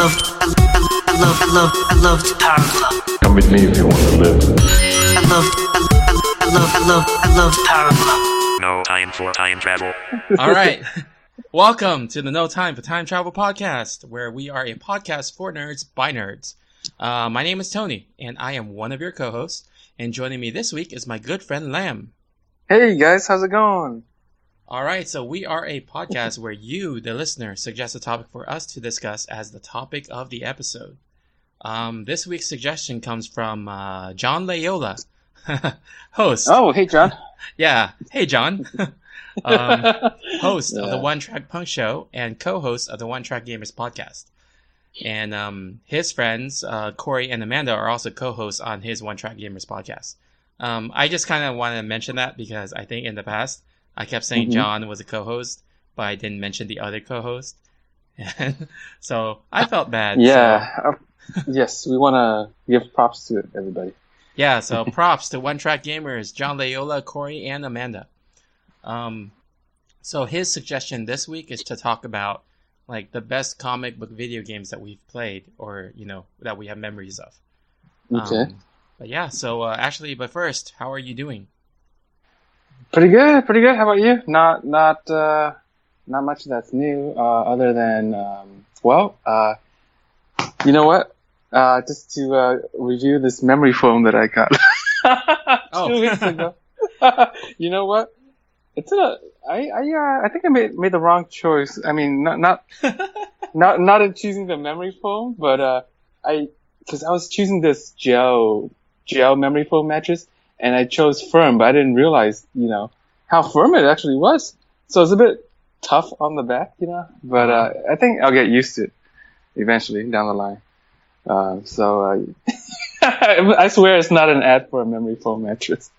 I loved Power Glove. Come with me if you want to live. I loved Power Glove. No time for time travel. All right. Welcome to the No Time for Time Travel podcast, where we are a podcast for nerds by nerds. My name is Tony, and I am one of your co-hosts. And joining me this week is my good friend Lam. Hey guys, how's it going? All right, so we are a podcast where you, the listener, suggest a topic for us to discuss as the topic of the episode. This week's suggestion comes from John Layola, host. Oh, hey John. Yeah, hey John. Host of the One Track Punk Show and co-host of the One Track Gamers podcast. And his friends, Corey and Amanda, are also co-hosts on his One Track Gamers podcast. I just kind of want to mention that because I think in the past, I kept saying John was a co-host, but I didn't mention the other co-host. And so I felt bad. Yeah. So. Yes, we want to give props to everybody. Yeah, so props to One Track Gamers, John Layola, Corey, and Amanda. So his suggestion this week is to talk about like the best comic book video games that we've played or, you know, that we have memories of. Okay. But yeah, so actually, but first, how are you doing? Pretty good. How about you? Not much that's new, other than, you know what? Just to review this memory foam that I got 2 weeks ago. You know what? It's I think I made the wrong choice. I mean, not in choosing the memory foam, but because I was choosing this gel memory foam mattress, and I chose firm, but I didn't realize, you know, how firm it actually was. So it's a bit tough on the back, you know. But I think I'll get used to it eventually down the line. I swear it's not an ad for a memory foam mattress.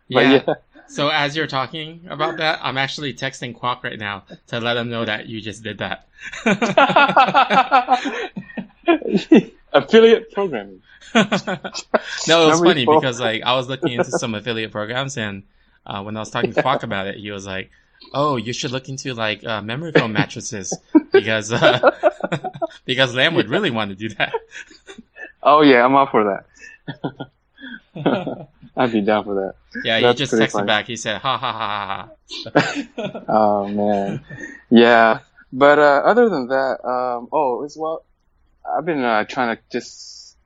Yeah. So as you're talking about that, I'm actually texting Quack right now to let him know that you just did that. Affiliate programming. No, it was funny because like I was looking into some affiliate programs, and when I was talking to Quack about it, he was like, "Oh, you should look into like memory foam mattresses because Lam would really want to do that." Oh yeah, I'm up for that. I'd be down for that. Yeah, he just texted back. He said, "Ha ha ha ha." Oh man, yeah. But other than that, I've been trying to just,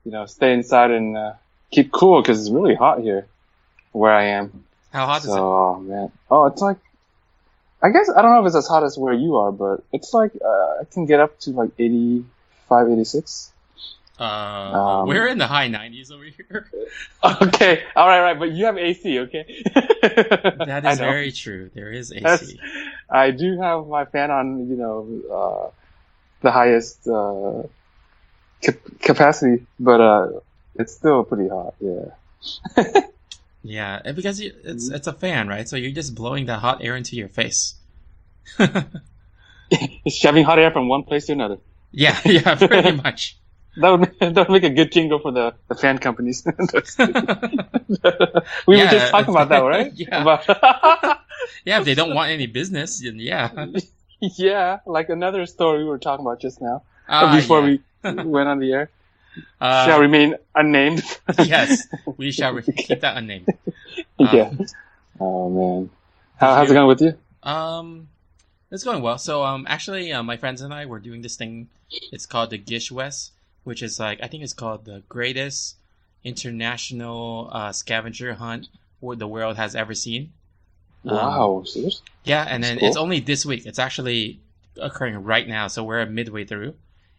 you know, stay inside and keep cool because it's really hot here where I am. How hot is it? Oh man, it's like, I guess I don't know if it's as hot as where you are, but it's like I can get up to like 85, 86. We're in the high 90s over here. Okay, all right, but you have AC, okay? That is very true. There is AC. I do have my fan on, you know, the highest capacity, but it's still pretty hot. Yeah. Yeah, because it's a fan, right? So you're just blowing that hot air into your face. It's shoving hot air from one place to another. Yeah, pretty much. That would make a good jingle for the fan companies. We were just talking about that, right? Yeah. Yeah, if they don't want any business, then yeah. Yeah, like another story we were talking about just now, before we went on the air. Shall remain unnamed. Yes, we shall keep that unnamed. Yeah. Oh man, how's it going with you? It's going well. So actually, my friends and I were doing this thing. It's called the Gish West, which is like, I think it's called the greatest international scavenger hunt the world has ever seen. Wow, seriously? Yeah, and then cool. It's only this week. It's actually occurring right now, so we're midway through.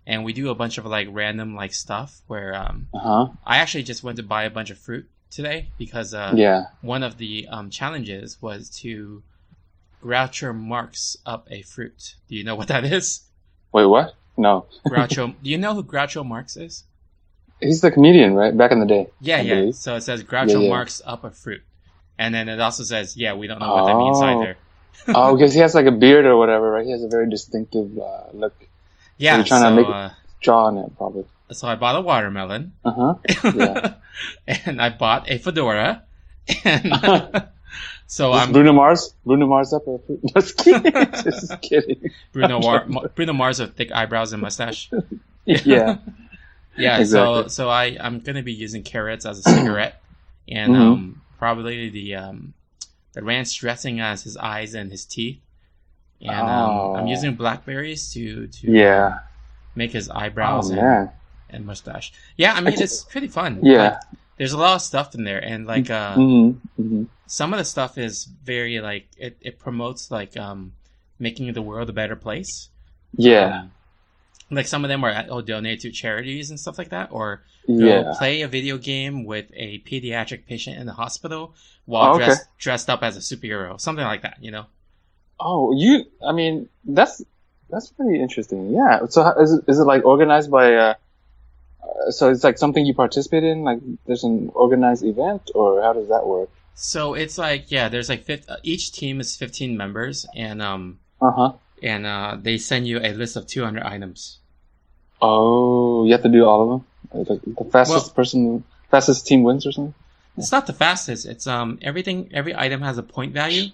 And we do a bunch of like random like stuff where I actually just went to buy a bunch of fruit today because one of the challenges was to Groucho Marx up a fruit. Do you know what that is? Wait, what? No. Do you know who Groucho Marx is? He's the comedian, right? Back in the day. Yeah. So it says Groucho Marx up a fruit. And then it also says, we don't know what that means either. Oh, because he has like a beard or whatever, right? He has a very distinctive look. Yeah. So you're trying to make a jaw on it, probably. So I bought a watermelon. Yeah. And I bought a fedora. And So Is I'm Bruno Mars. Bruno Mars up. Just kidding. Just kidding. Bruno Mars with thick eyebrows and mustache. Yeah. Yeah. Exactly. So I'm gonna be using carrots as a cigarette, and probably the ranch dressing as his eyes and his teeth, and I'm using blackberries to make his eyebrows and mustache. Yeah, I mean it's pretty fun. Yeah. Like, there's a lot of stuff in there, and like some of the stuff is very like it promotes like making the world a better place. Yeah. Like some of them are donate to charities and stuff like that, or play a video game with a pediatric patient in the hospital while dressed up as a superhero, something like that, you know. Oh, I mean, that's pretty interesting. Yeah. So is it like organized by? So it's like something you participate in, like there's an organized event, or how does that work? So it's like there's like each team is 15 members, and they send you a list of 200 items. Oh, you have to do all of them. The fastest team wins, or something. It's not the fastest. It's every item has a point value,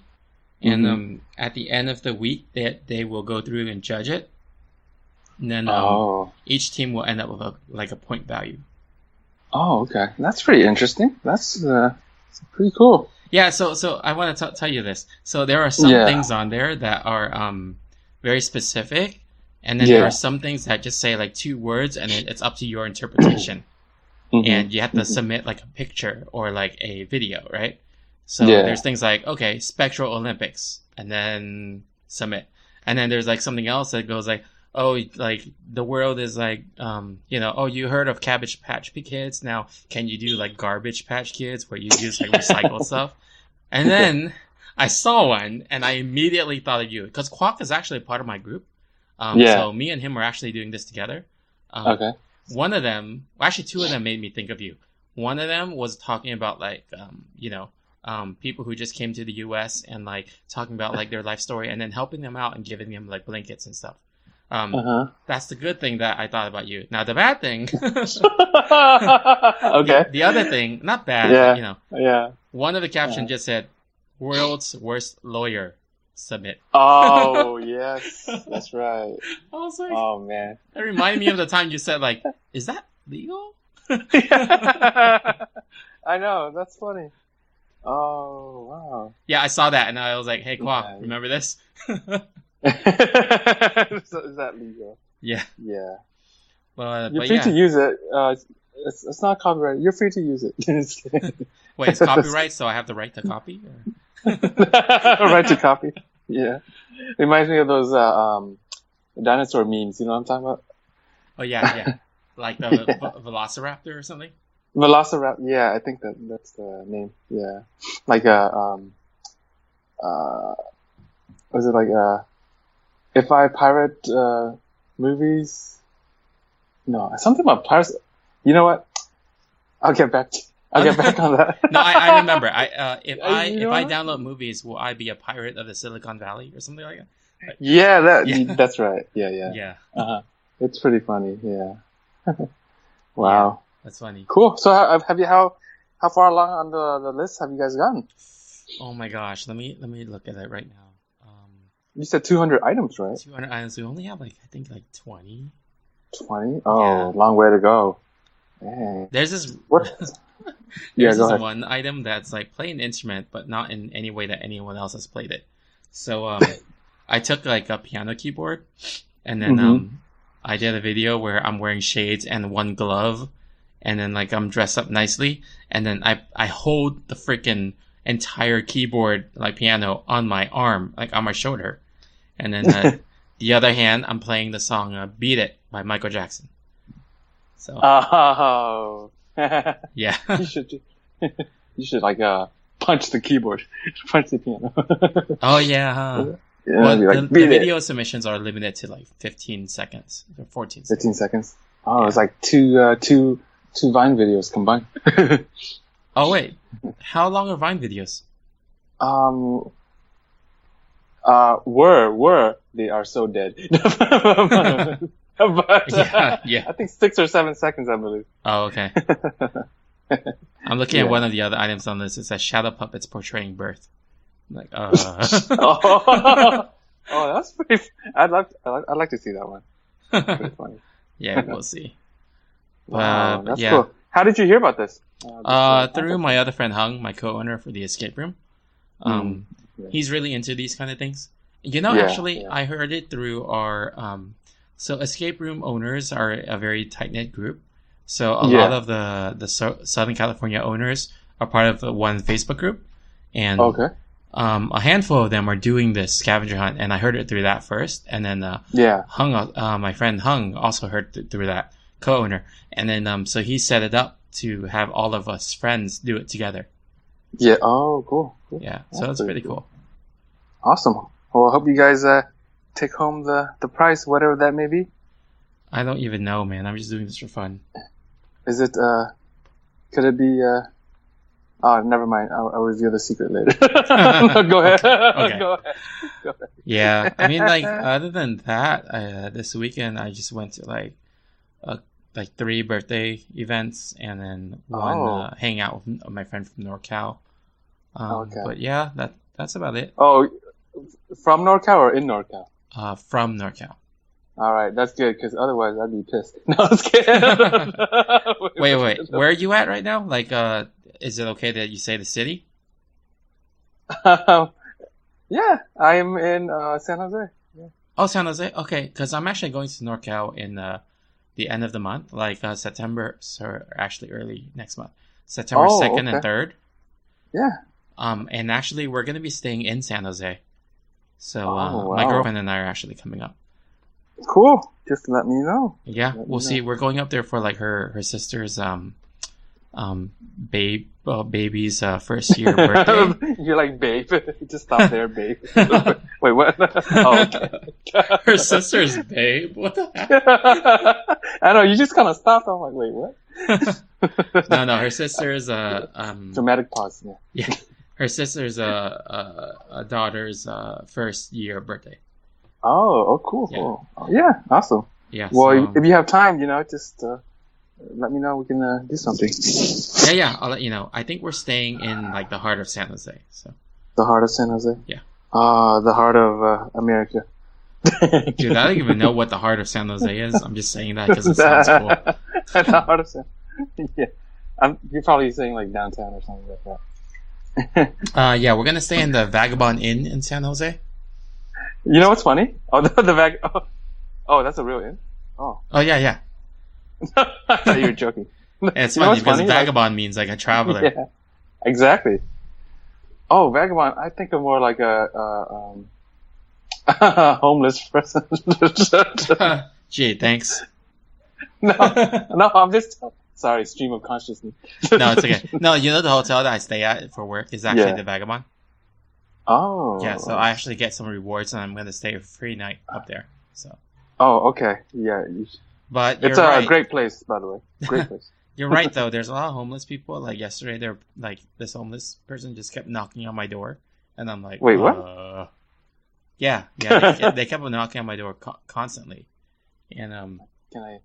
and at the end of the week they will go through and judge it. And then each team will end up with a point value. Oh, okay. That's pretty interesting. That's pretty cool. Yeah, so I want to tell you this. So there are some things on there that are very specific, and then there are some things that just say like 2 words, and it's up to your interpretation. And you have to submit like a picture or like a video, right? So there's things like, okay, Spectral Olympics, and then submit. And then there's like something else that goes like, oh, like the world is like, you heard of Cabbage Patch Kids? Now, can you do like Garbage Patch Kids where you use like recycled stuff? And then I saw one and I immediately thought of you because Quack is actually part of my group. So me and him were actually doing this together. Okay. One of them, actually 2 of them made me think of you. One of them was talking about like, people who just came to the U.S. and like talking about like their life story and then helping them out and giving them like blankets and stuff. That's the good thing that I thought about you. Now the bad thing, okay. The other thing, not bad, Yeah. One of the captions just said, "World's worst lawyer, submit." Oh yes, that's right. I was like, oh man, that reminded me of the time you said like, "Is that legal?" I know, that's funny. Oh wow. Yeah, I saw that and I was like, "Hey, Quack, remember this?" Is that legal? Yeah. Yeah. Well, you're free to use it. It's not copyright. You're free to use it. Wait, it's copyright, so I have the right to copy? Right to copy. Yeah. Reminds me of those dinosaur memes. You know what I'm talking about? Oh yeah. Like the Velociraptor or something. Velociraptor. Yeah, I think that's the name. Yeah. Like was it like if I pirate movies? No, something about pirates. You know what? I'll get back on that. No, I remember. If I download movies, will I be a pirate of the Silicon Valley or something like that? Yeah, that's right. Yeah. Yeah. It's pretty funny. Yeah. Wow. Yeah, that's funny. Cool. So how far along on the list have you guys gotten? Oh my gosh, let me look at it right now. You said 200 items, right? 200 items. We only have I think 20. 20? Oh, long way to go. Dang. There's this. What? There's this one item that's like play an instrument, but not in any way that anyone else has played it. So I took like a piano keyboard, and then I did a video where I'm wearing shades and one glove, and then like I'm dressed up nicely, and then I hold the freaking entire keyboard like piano on my arm, like on my shoulder, and then the other hand I'm playing the song "Beat It" by Michael Jackson. So yeah, you should like punch the keyboard, punch the piano. Oh yeah, huh? Yeah, well, like, the video submissions are limited to like 15 seconds or 14 seconds. 15 seconds. Oh, yeah. It's like two Vine videos combined. Oh wait, how long are Vine videos? Were they are so dead. But yeah. I think 6 or 7 seconds, I believe. Oh, okay. I'm looking at one of the other items on this. It says shadow puppets portraying birth. Like, Oh, that's pretty. I'd like to see that one. That's pretty funny. yeah, we'll see. Wow, But that's yeah. cool. How did you hear about this? Through my other friend Hung, my co-owner for the escape room. He's really into these kind of things. Actually, I heard it through our so escape room owners are a very tight-knit group. So a lot of the Southern California owners are part of one Facebook group, and a handful of them are doing this scavenger hunt. And I heard it through that first, and then Hung, my friend Hung, also heard it through that co-owner, and then so he set it up to have all of us friends do it together. Yeah. Oh, cool. Yeah. So that's pretty cool. Awesome. Well, I hope you guys take home the prize, whatever that may be. I don't even know, man. I'm just doing this for fun. Is it? Could it be? Oh, never mind. I'll reveal the secret later. Go ahead. Okay. Go ahead. Yeah. I mean, like, other than that, this weekend I just went to like 3 birthday events and then one hangout with my friend from NorCal. But yeah, that's about it. Oh, from NorCal or in NorCal? From NorCal. All right, that's good because otherwise I'd be pissed. No, I was kidding. Wait. Where are you at right now? Like, is it okay that you say the city? Yeah, I'm in San Jose. Yeah. Oh, San Jose. Okay, because I'm actually going to NorCal in the end of the month, like September, or actually early next month, September 2nd and 3rd. Yeah. And actually, we're gonna be staying in San Jose. So my girlfriend and I are actually coming up. Cool. Just let me know. Yeah, we'll see. We're going up there for like her sister's baby's first year birthday. You're like, babe. Just stop there, babe. Wait, what? Oh, okay. Her sister's babe? What the heck? I know, you just kind of stopped. I'm like, wait, what? No, her sister's dramatic pause. Yeah. Her sister's a daughter's first year birthday. Oh, cool, Yeah. cool. Yeah, awesome. Yeah. Well, if you have time, just let me know. We can do something. Yeah. I'll let you know. I think we're staying in like the heart of San Jose. So. The heart of San Jose. Yeah. The heart of America. Dude, I don't even know what the heart of San Jose is. I'm just saying that because it sounds cool. The heart of San. Yeah. You're probably saying like downtown or something like that. Yeah, we're gonna stay in the Vagabond Inn in San Jose. You know what's funny? Oh, Oh, that's a real inn. Oh. Oh yeah. I thought you were joking. And it's funny because vagabond means like a traveler. Yeah, exactly. Oh, vagabond. I think of more like a homeless person. Gee, thanks. No, I'm just sorry. Stream of consciousness. No, it's okay. No, the hotel that I stay at for work is actually the Vagabond. Oh. Yeah, so I actually get some rewards, and I'm going to stay a free night up there. So. Oh, okay. Yeah. But it's a great place, by the way. Great place. You're right, though. There's a lot of homeless people. Like yesterday, they're like this homeless person just kept knocking on my door, and I'm like, wait, what? Yeah. They kept knocking on my door constantly, and Can I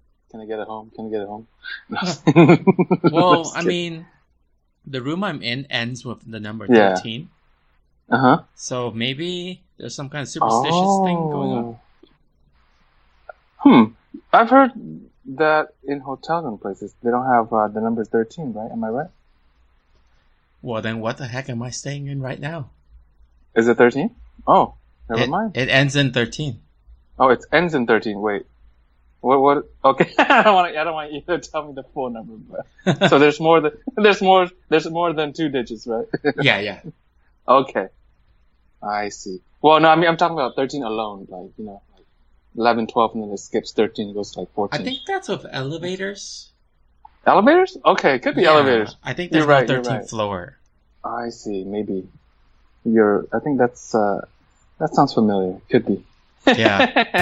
get it home? Can I get it home? Well, I mean, the room I'm in ends with the number 13. Uh-huh. So maybe there's some kind of superstitious thing going on. I've heard that in hotels and places they don't have the number 13, right? Am I right? Well, then what the heck am I staying in right now? Is it 13? Oh, never mind. It ends in 13. Oh, it ends in 13. Wait. What? Okay, I don't want you to tell me the full number, but so there's more than 2 digits, right? Yeah. Okay, I see. Well, no, I mean I'm talking about 13 alone, like like 11, 12, and then it skips 13, goes to like 14. I think that's with elevators. Elevators? Okay, it could be elevators. I think there's no 13th floor. I see. Maybe I think that sounds familiar. Could be. Yeah.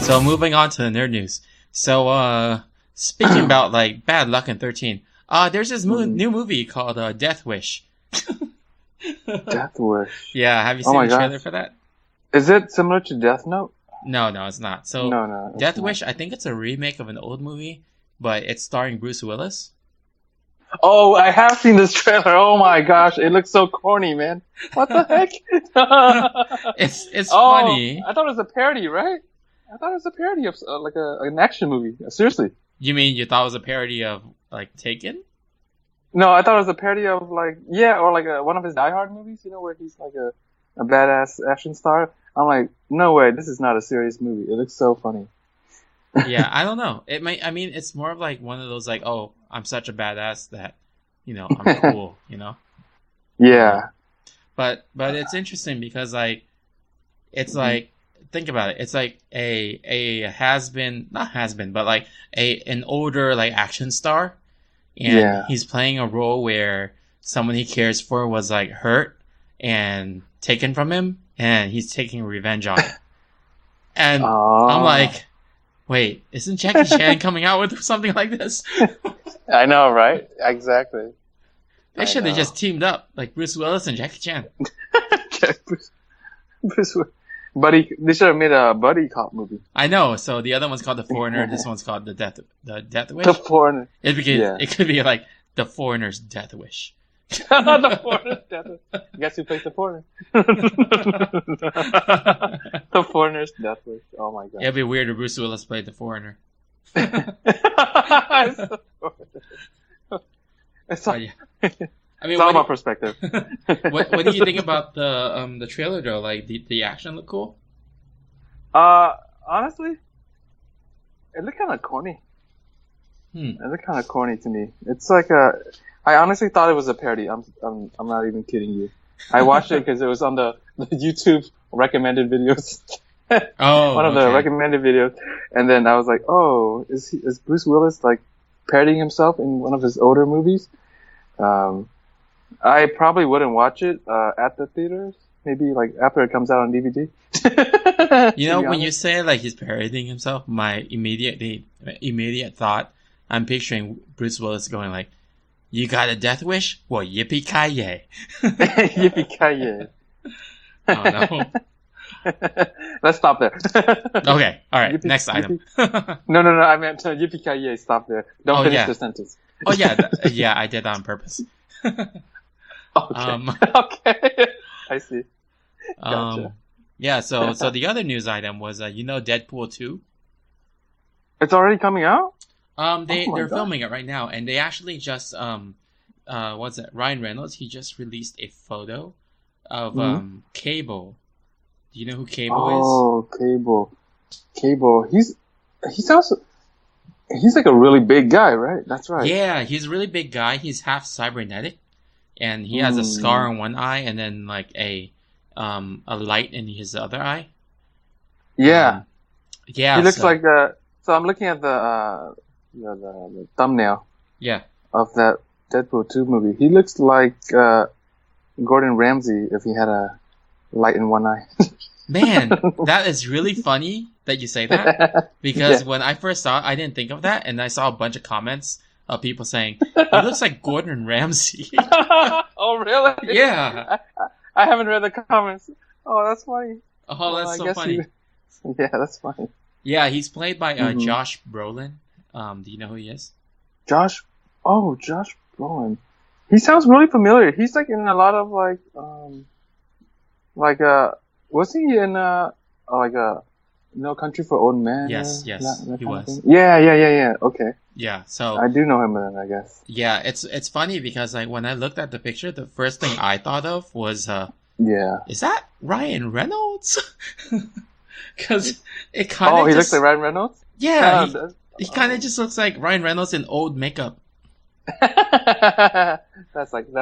So moving on to the nerd news. So speaking about like bad luck in 13, there's this new movie called Death Wish. Death Wish. Yeah, have you seen the trailer for that? Is it similar to Death Note? No, it's not. So no, Death Wish, I think it's a remake of an old movie, but it's starring Bruce Willis. Oh, I have seen this trailer. Oh my gosh, it looks so corny, man. What the heck? It's Oh, funny. I thought it was a parody, right? I thought it was a parody of like an action movie. Seriously. You mean you thought it was a parody of like Taken? No, I thought it was a parody of like or like one of his Die Hard movies. You know, where he's like a badass action star. I'm like, no way, this is not a serious movie. It looks so funny. Yeah, I don't know. It might. I mean, it's more of like one of those like, oh, I'm such a badass that, I'm cool. Yeah. But it's interesting because like, it's like, think about it. It's like a not has been, but like an older like action star, and he's playing a role where someone he cares for was like hurt and taken from him, and he's taking revenge on it. And I'm like, wait, isn't Jackie Chan coming out with something like this? I know, right? Exactly. They should have just teamed up, like Bruce Willis and Jackie Chan. Bruce Buddy, they should have made a buddy cop movie. I know. So the other one's called The Foreigner. This one's called The Death Wish. The Foreigner. It could be like The Foreigner's Death Wish. The Foreigner's Death Wish. Guess who plays the Foreigner? The Foreigner's Death Wish. Oh my god. It'd be weird if Bruce Willis played The Foreigner. It's all, yeah. I mean, it's all about perspective. what do you think about the trailer though? Like the action look cool? Honestly, it looked kind of corny. It looked kind of corny to me. It's like I honestly thought it was a parody. I'm not even kidding you. I watched it because it was on the YouTube recommended videos. One of the recommended videos, and then I was like, oh, is Bruce Willis like parodying himself in one of his older movies? I probably wouldn't watch it at the theaters. Maybe like after it comes out on DVD. When you say like he's parodying himself, my immediate thought, I'm picturing Bruce Willis going like, "You got a death wish? Well, yippee ki yay!" Yippee ki yay! Oh no. Let's stop there. Okay, all right. Next item. No. I meant yippee ki yay. Stop there. Don't finish the sentence. Oh yeah, I did that on purpose. Okay. Okay. I see. Gotcha. Yeah. So the other news item was Deadpool 2. It's already coming out. They're filming it right now, and they actually just what's it? Ryan Reynolds. He just released a photo of Cable. Do you know who Cable is? Oh, Cable. He's like a really big guy, right? That's right. Yeah, he's a really big guy. He's half cybernetic, and he has a scar on one eye, and then like a light in his other eye. Yeah. Yeah. He looks like So I'm looking at the thumbnail. Yeah. Of that Deadpool 2 movie. He looks like Gordon Ramsay if he had a light in one eye. Man, that is really funny that you say that, because when I first saw it, I didn't think of that, and I saw a bunch of comments of people saying, he looks like Gordon Ramsay. Oh, really? Yeah. I haven't read the comments. Oh, that's funny. Oh, that's so funny. Yeah, that's funny. Yeah, he's played by Josh Brolin. Do you know who he is? Josh Brolin. He sounds really familiar. He's like in a lot of was he in No Country for Old Men? Yes, he was. Yeah. Okay. Yeah, so I do know him then, I guess. Yeah, it's funny because like when I looked at the picture, the first thing I thought of was is that Ryan Reynolds? Because it kind of he looks like Ryan Reynolds? Yeah, he kind of just looks like Ryan Reynolds in old makeup. That's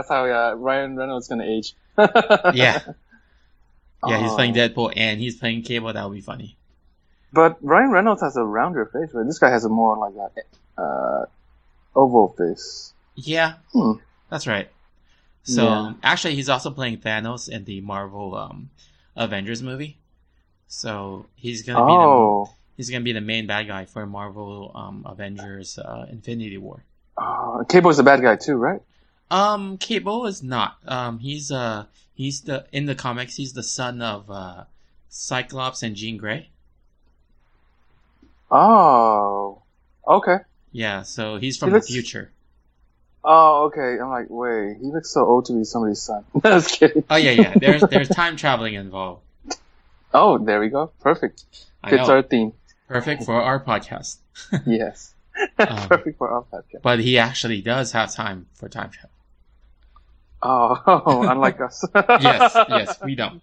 how Ryan Reynolds is gonna age. Yeah. Yeah, he's playing Deadpool and he's playing Cable. That would be funny. But Ryan Reynolds has a rounder face, right? This guy has a more like oval face. Yeah, that's right. So actually, he's also playing Thanos in the Marvel Avengers movie. So he's gonna be the main bad guy for Marvel Avengers Infinity War. Cable's the bad guy too, right? Cable is not. He's in the comics. He's the son of Cyclops and Jean Grey. Oh, okay. Yeah, so he's from the future. Oh, okay. I'm like, wait, he looks so old to be somebody's son. I was kidding. Oh yeah. There's time traveling involved. Oh, there we go. Perfect. I Fits know. our theme. Perfect for our podcast. Yes. Perfect for our podcast. But he actually does have time for time travel. Oh, unlike us. Yes, we don't.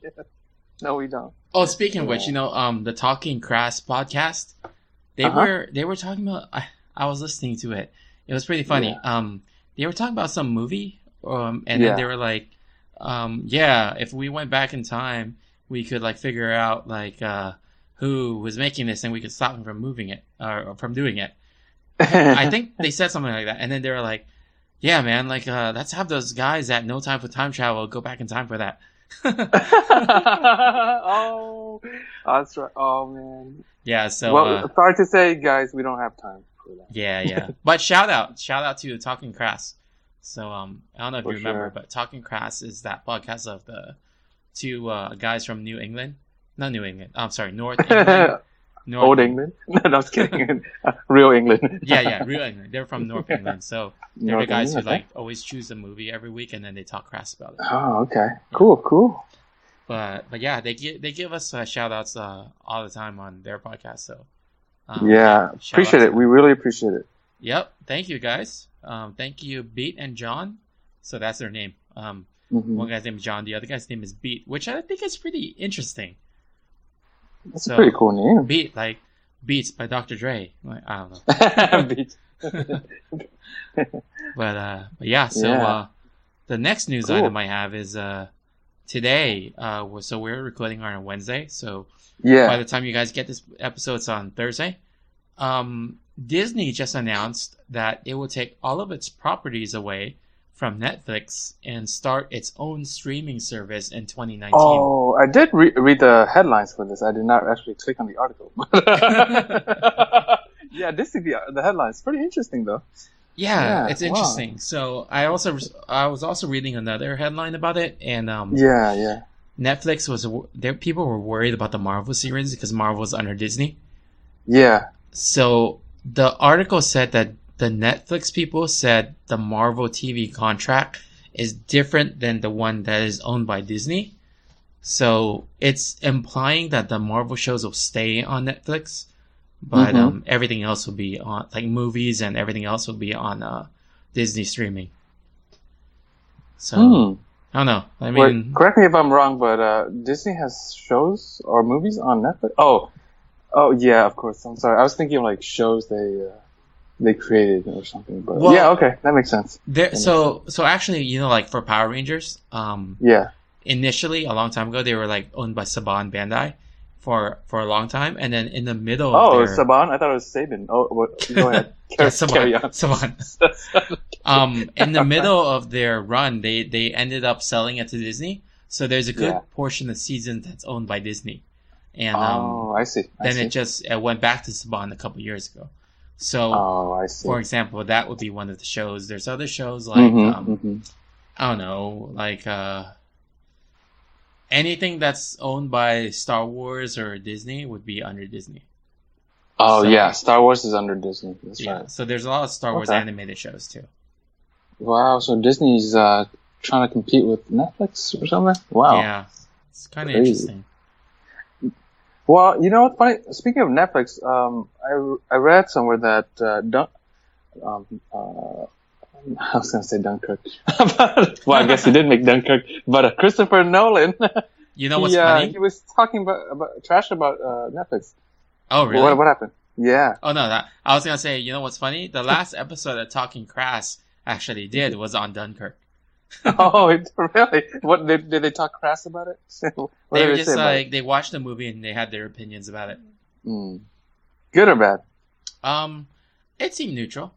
No, we don't. Oh, speaking of which, the Talking Crass podcast, they were talking about. I was listening to it. It was pretty funny. Yeah. They were talking about some movie, and then they were like, if we went back in time, we could like figure out like who was making this, and we could stop him from moving it or from doing it. I think they said something like that, and then they were like, "Yeah, man, like let's have those guys at No Time for Time Travel go back in time for that." Oh, that's right. Oh man. Yeah. So sorry to say, guys, we don't have time for that. Yeah. But shout out to Talking Crass. So I don't know if you remember, but Talking Crass is that podcast of the two guys from New England. Not New England. I'm sorry, North England. Old England? No, I was kidding. Real England. Yeah, real England. They're from North England, so they're the guys who like always choose a movie every week, and then they talk crass about it. Oh, okay, cool. But yeah, they give us shout outs all the time on their podcast. So appreciate it. We really appreciate it. Yep, thank you guys. Thank you, Beat and John. So that's their name. One guy's name is John, the other guy's name is Beat, which I think is pretty interesting. That's a pretty cool name. Beat, like Beats by Dr. Dre. Like, I don't know. Beats. But yeah, so the next news item I have is today. So we're recording on a Wednesday. So by the time you guys get this episode, it's on Thursday. Disney just announced that it will take all of its properties away from Netflix and start its own streaming service in 2019. Oh, I did read the headlines for this. I did not actually click on the article. Yeah, this is the headlines. Pretty interesting, though. Yeah, it's interesting. Wow. So I was also reading another headline about it, and Netflix was there. People were worried about the Marvel series because Marvel is under Disney. Yeah. So the article said that the Netflix people said the Marvel TV contract is different than the one that is owned by Disney. So it's implying that the Marvel shows will stay on Netflix, but everything else will be on, like movies and everything else will be on Disney streaming. So I don't know. I mean, correct me if I'm wrong, but Disney has shows or movies on Netflix. Oh yeah, of course. I'm sorry. I was thinking of like shows they created or something, but okay, that makes sense. So actually, like for Power Rangers, initially a long time ago they were like owned by Saban Bandai for a long time, and then in the middle of Saban, I thought it was Saban. Go ahead. Carry on. Saban. In the middle of their run, they ended up selling it to Disney. So there's a good portion of the season that's owned by Disney, and I see. It went back to Saban a couple years ago. So, I see. For example, that would be one of the shows. There's other shows like, I don't know, like anything that's owned by Star Wars or Disney would be under Disney. Star Wars is under Disney. That's right. So there's a lot of Star Wars animated shows too. Wow, so Disney's trying to compete with Netflix or something? Wow. Yeah, it's kind of interesting. Well, you know what's funny? Speaking of Netflix, I read somewhere that I was going to say Dunkirk. Well, I guess he did make Dunkirk, but Christopher Nolan. You know what's funny? He was talking about trash about Netflix. Oh, really? What happened? Yeah. Oh, no, I was going to say, you know what's funny? The last episode that Talking Crass actually did was on Dunkirk. Oh, really? What did they talk crass about it? They were just like they watched the movie and they had their opinions about it. Good or bad? It seemed neutral.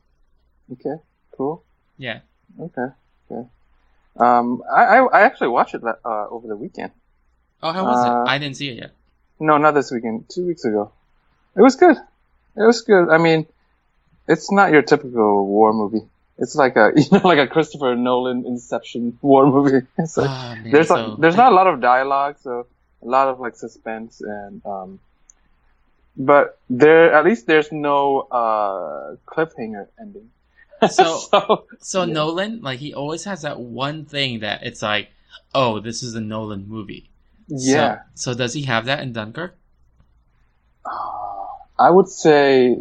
Okay, cool. Yeah. Okay. I actually watched it over the weekend. Oh, how was it? I didn't see it yet. No, not this weekend. 2 weeks ago. It was good. I mean, it's not your typical war movie. It's like a Christopher Nolan Inception war movie. It's like, there's not a lot of dialogue, so a lot of like suspense and but there's no cliffhanger ending. So yeah. Nolan, like, he always has that one thing that it's like, oh, this is a Nolan movie. Yeah. So does he have that in Dunkirk? I would say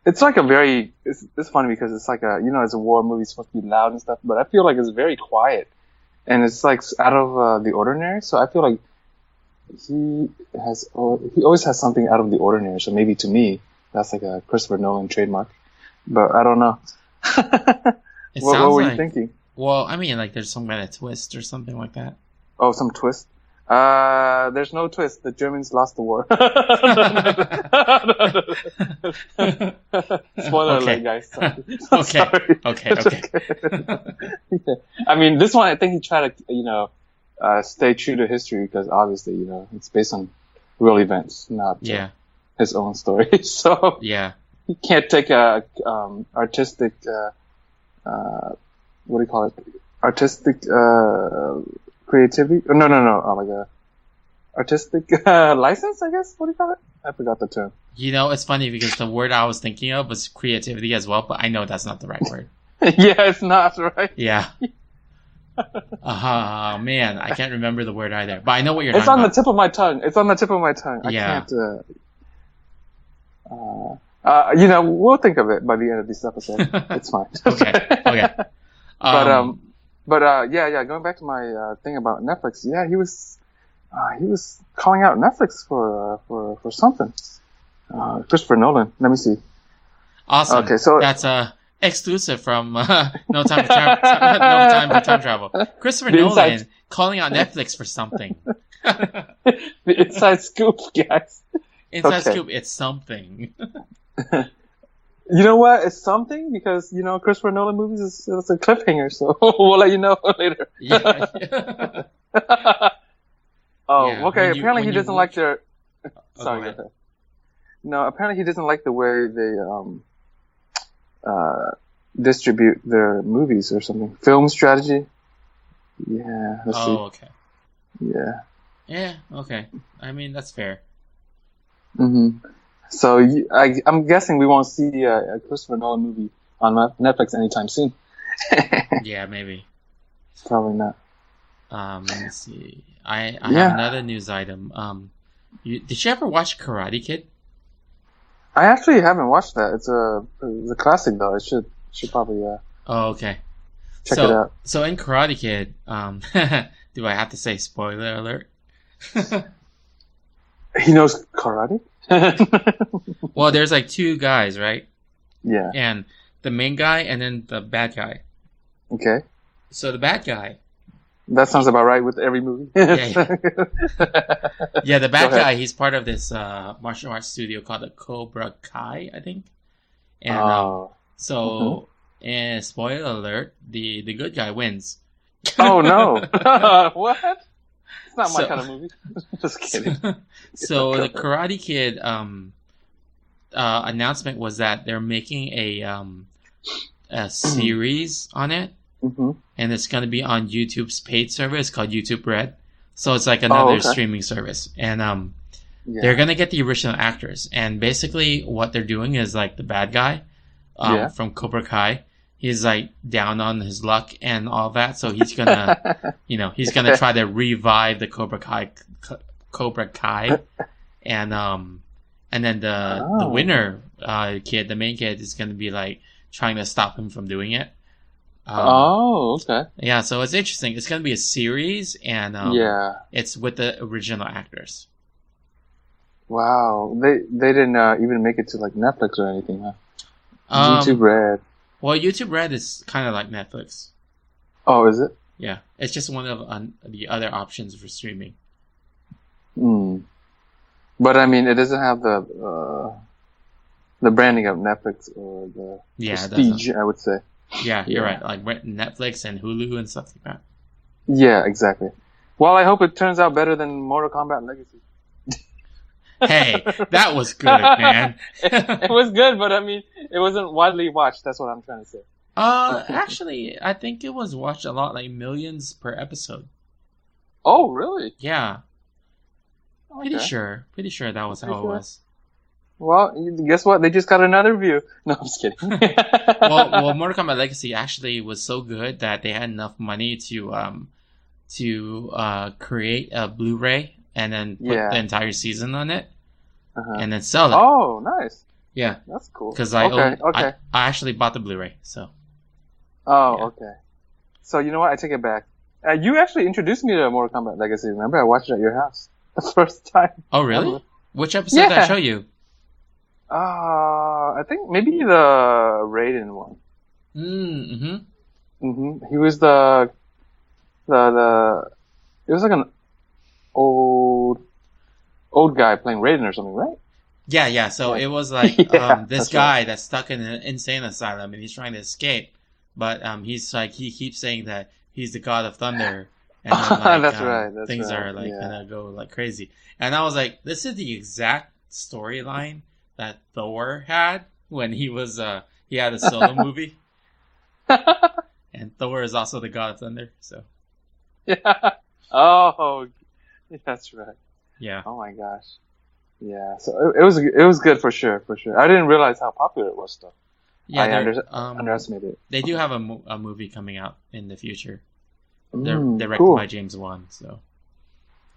it's like a very. It's funny because it's like it's a war movie, it's supposed to be loud and stuff, but I feel like it's very quiet and it's like out of the ordinary. So I feel like he always has something out of the ordinary. So maybe to me that's like a Christopher Nolan trademark, but I don't know. What were you thinking? Well, I mean, like, there's some kind of twist or something like that. Oh, some twist. There's no twist. The Germans lost the war. Spoiler alert, guys. Sorry. Okay. Yeah. I mean, this one, I think he tried to, stay true to history because obviously, it's based on real events, not his own story. So yeah, he can't take a artistic, what do you call it? Artistic creativity? No. Like a artistic license, I guess. What do you call it? I forgot the term. It's funny because the word I was thinking of was creativity as well, but I know that's not the right word. Yeah, it's not right. Yeah. Man, I can't remember the word either, but I know what you're talking talking about. It's on the tip of my tongue. Yeah. I can't. We'll think of it by the end of this episode. It's fine. Okay. But going back to my thing about Netflix. Yeah, he was calling out Netflix for something. Christopher Nolan. Let me see. Awesome. Okay, so that's exclusive from No Time for Time Travel. Christopher Nolan calling out Netflix for something. The inside scoop, guys. Inside scoop. It's something. You know what? It's something because Christopher Nolan movies is a cliffhanger, so we'll let you know later. Yeah. Okay. Apparently he doesn't like their. Sorry. Go ahead. No, apparently he doesn't like the way they distribute their movies or something. Film strategy. Yeah. Let's see. Okay. Yeah. Yeah. Okay. I mean, that's fair. Mm-hmm. So I'm guessing we won't see a Christopher Nolan movie on Netflix anytime soon. Yeah, maybe. Probably not. Let's see. I have another news item. Did you ever watch Karate Kid? I actually haven't watched that. It's a classic though. I should probably Oh, okay. Check it out. So in Karate Kid, do I have to say spoiler alert? He knows karate? Well, there's like two guys, right? Yeah. And the main guy and then the bad guy. Okay. So the bad guy. That sounds about right with every movie. Yeah, the bad guy, he's part of this martial arts studio called the Cobra Kai, I think. And and spoiler alert, the good guy wins. Oh no. What? It's not my kind of movie. Just kidding. So the Karate Kid announcement was that they're making a series on it. Mm-hmm. And it's going to be on YouTube's paid service called YouTube Red. So it's like another streaming service. And they're going to get the original actors. And basically what they're doing is like the bad guy from Cobra Kai. He's like down on his luck and all that. So he's going to, he's going to try to revive the Cobra Kai. And then the winner kid, the main kid, is going to be like trying to stop him from doing it. Okay. Yeah, so it's interesting. It's going to be a series, and it's with the original actors. Wow, they didn't even make it to like Netflix or anything, huh? YouTube Red. Well, YouTube Red is kind of like Netflix. Oh, is it? Yeah, it's just one of the other options for streaming. But I mean, it doesn't have the branding of Netflix or the prestige, I would say. Yeah, you're right. Like Netflix and Hulu and stuff like that. Yeah, exactly. Well, I hope it turns out better than Mortal Kombat Legacy. Hey, that was good, man. It was good, but I mean, it wasn't widely watched. That's what I'm trying to say. Actually, I think it was watched a lot, like millions per episode. Oh, really? Yeah. Pretty sure that was how it was. Well, guess what? They just got another view. No, I'm just kidding. Well, Mortal Kombat Legacy actually was so good that they had enough money to create a Blu-ray and then put the entire season on it, and then sell it. Oh, nice. Yeah, that's cool. Because I actually bought the Blu-ray. So. Okay. So you know what? I take it back. You actually introduced me to Mortal Kombat Legacy. Remember, I watched it at your house the first time. Oh, really? Which episode did I show you? I think maybe the Raiden one. He was the it was like an old guy playing Raiden or something, right? Yeah. So it was like this guy that's stuck in an insane asylum and he's trying to escape, but he's like he keeps saying that he's the god of thunder, and then, like, things are like gonna go like crazy. And I was like, this is the exact storyline that Thor had when he was he had a solo movie. And Thor is also the god of thunder, so. Yeah. Oh, that's right. Yeah. Oh my gosh. Yeah. So it was good for sure. I didn't realize how popular it was though. Yeah, I underestimated it. They do have a movie coming out in the future. They're directed by James Wan, so.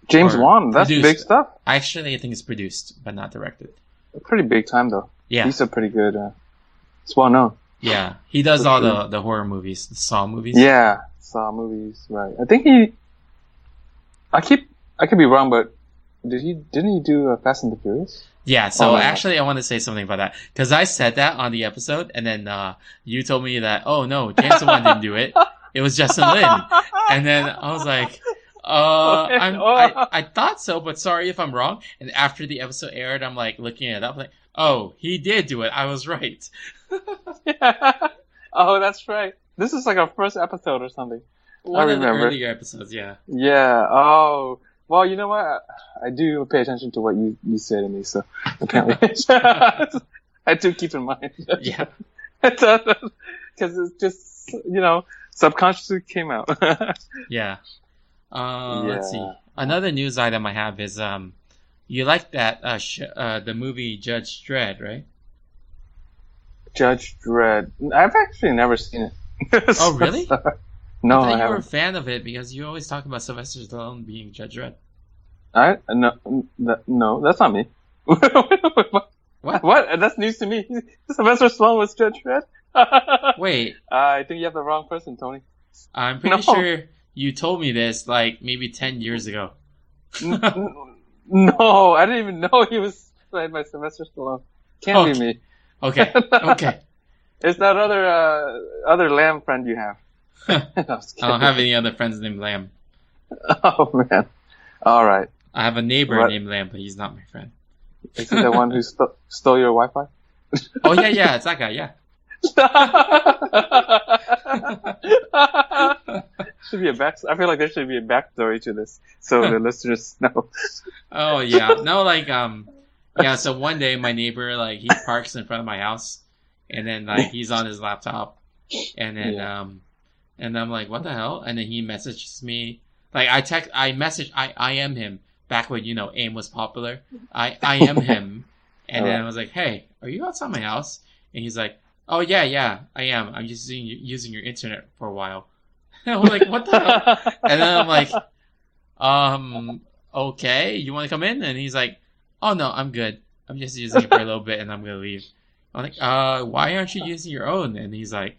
James Wan, that's produced. Big stuff. Actually, I think it's produced, but not directed. Pretty big time though. Yeah. He's a pretty good. It's well known. Yeah, he does all the horror movies, the Saw movies. Yeah, Saw movies, right? I think I could be wrong, but didn't he do Fast and the Furious? Yeah, so actually I want to say something about that. Because I said that on the episode, and then you told me that, oh no, James Wan didn't do it. It was Justin Lin. And then I was like, I thought so, but sorry if I'm wrong. And after the episode aired, I'm like looking it up, like, oh, he did do it. I was right. Yeah. Oh, that's right. This is like our first episode or something. One of the earlier episodes, yeah. Yeah. Oh. Well, you know what? I do pay attention to what you say to me, so apparently I do keep in mind. Yeah. Because it's just, subconsciously came out. Yeah. Let's see. Another news item I have is you like that the movie Judge Dredd, right? Judge Dredd. I've actually never seen it. Oh, really? No, I thought I you haven't. were a fan of it because you always talk about Sylvester Stallone being Judge Dredd. No, that's not me. What? That's news to me. Sylvester Stallone was Judge Dredd? Wait. I think you have the wrong person, Tony. I'm pretty sure you told me this like maybe 10 years ago. No, I didn't even know he was played by Sylvester Stallone. Can't be me. Okay. It's that other lamb friend you have. I don't have any other friends named Lamb. Oh man! All right. I have a neighbor named Lamb, but he's not my friend. Is he the one who stole your Wi-Fi? Oh yeah, it's that guy. Yeah. Should be a back. I feel like there should be a backstory to this, so the listeners know. Oh yeah, no, like yeah. So one day my neighbor he parks in front of my house, and then he's on his laptop, and then and I'm like, what the hell? And then he messages me. I am him back when AIM was popular. I am him, and then I was like, hey, are you outside my house? And he's like, oh yeah, I am. I'm just using your internet for a while. And I was like, what the hell? And then I'm like, okay, you want to come in? And he's like, oh no, I'm good. I'm just using it for a little bit, and I'm gonna leave. I'm like, why aren't you using your own? And he's like,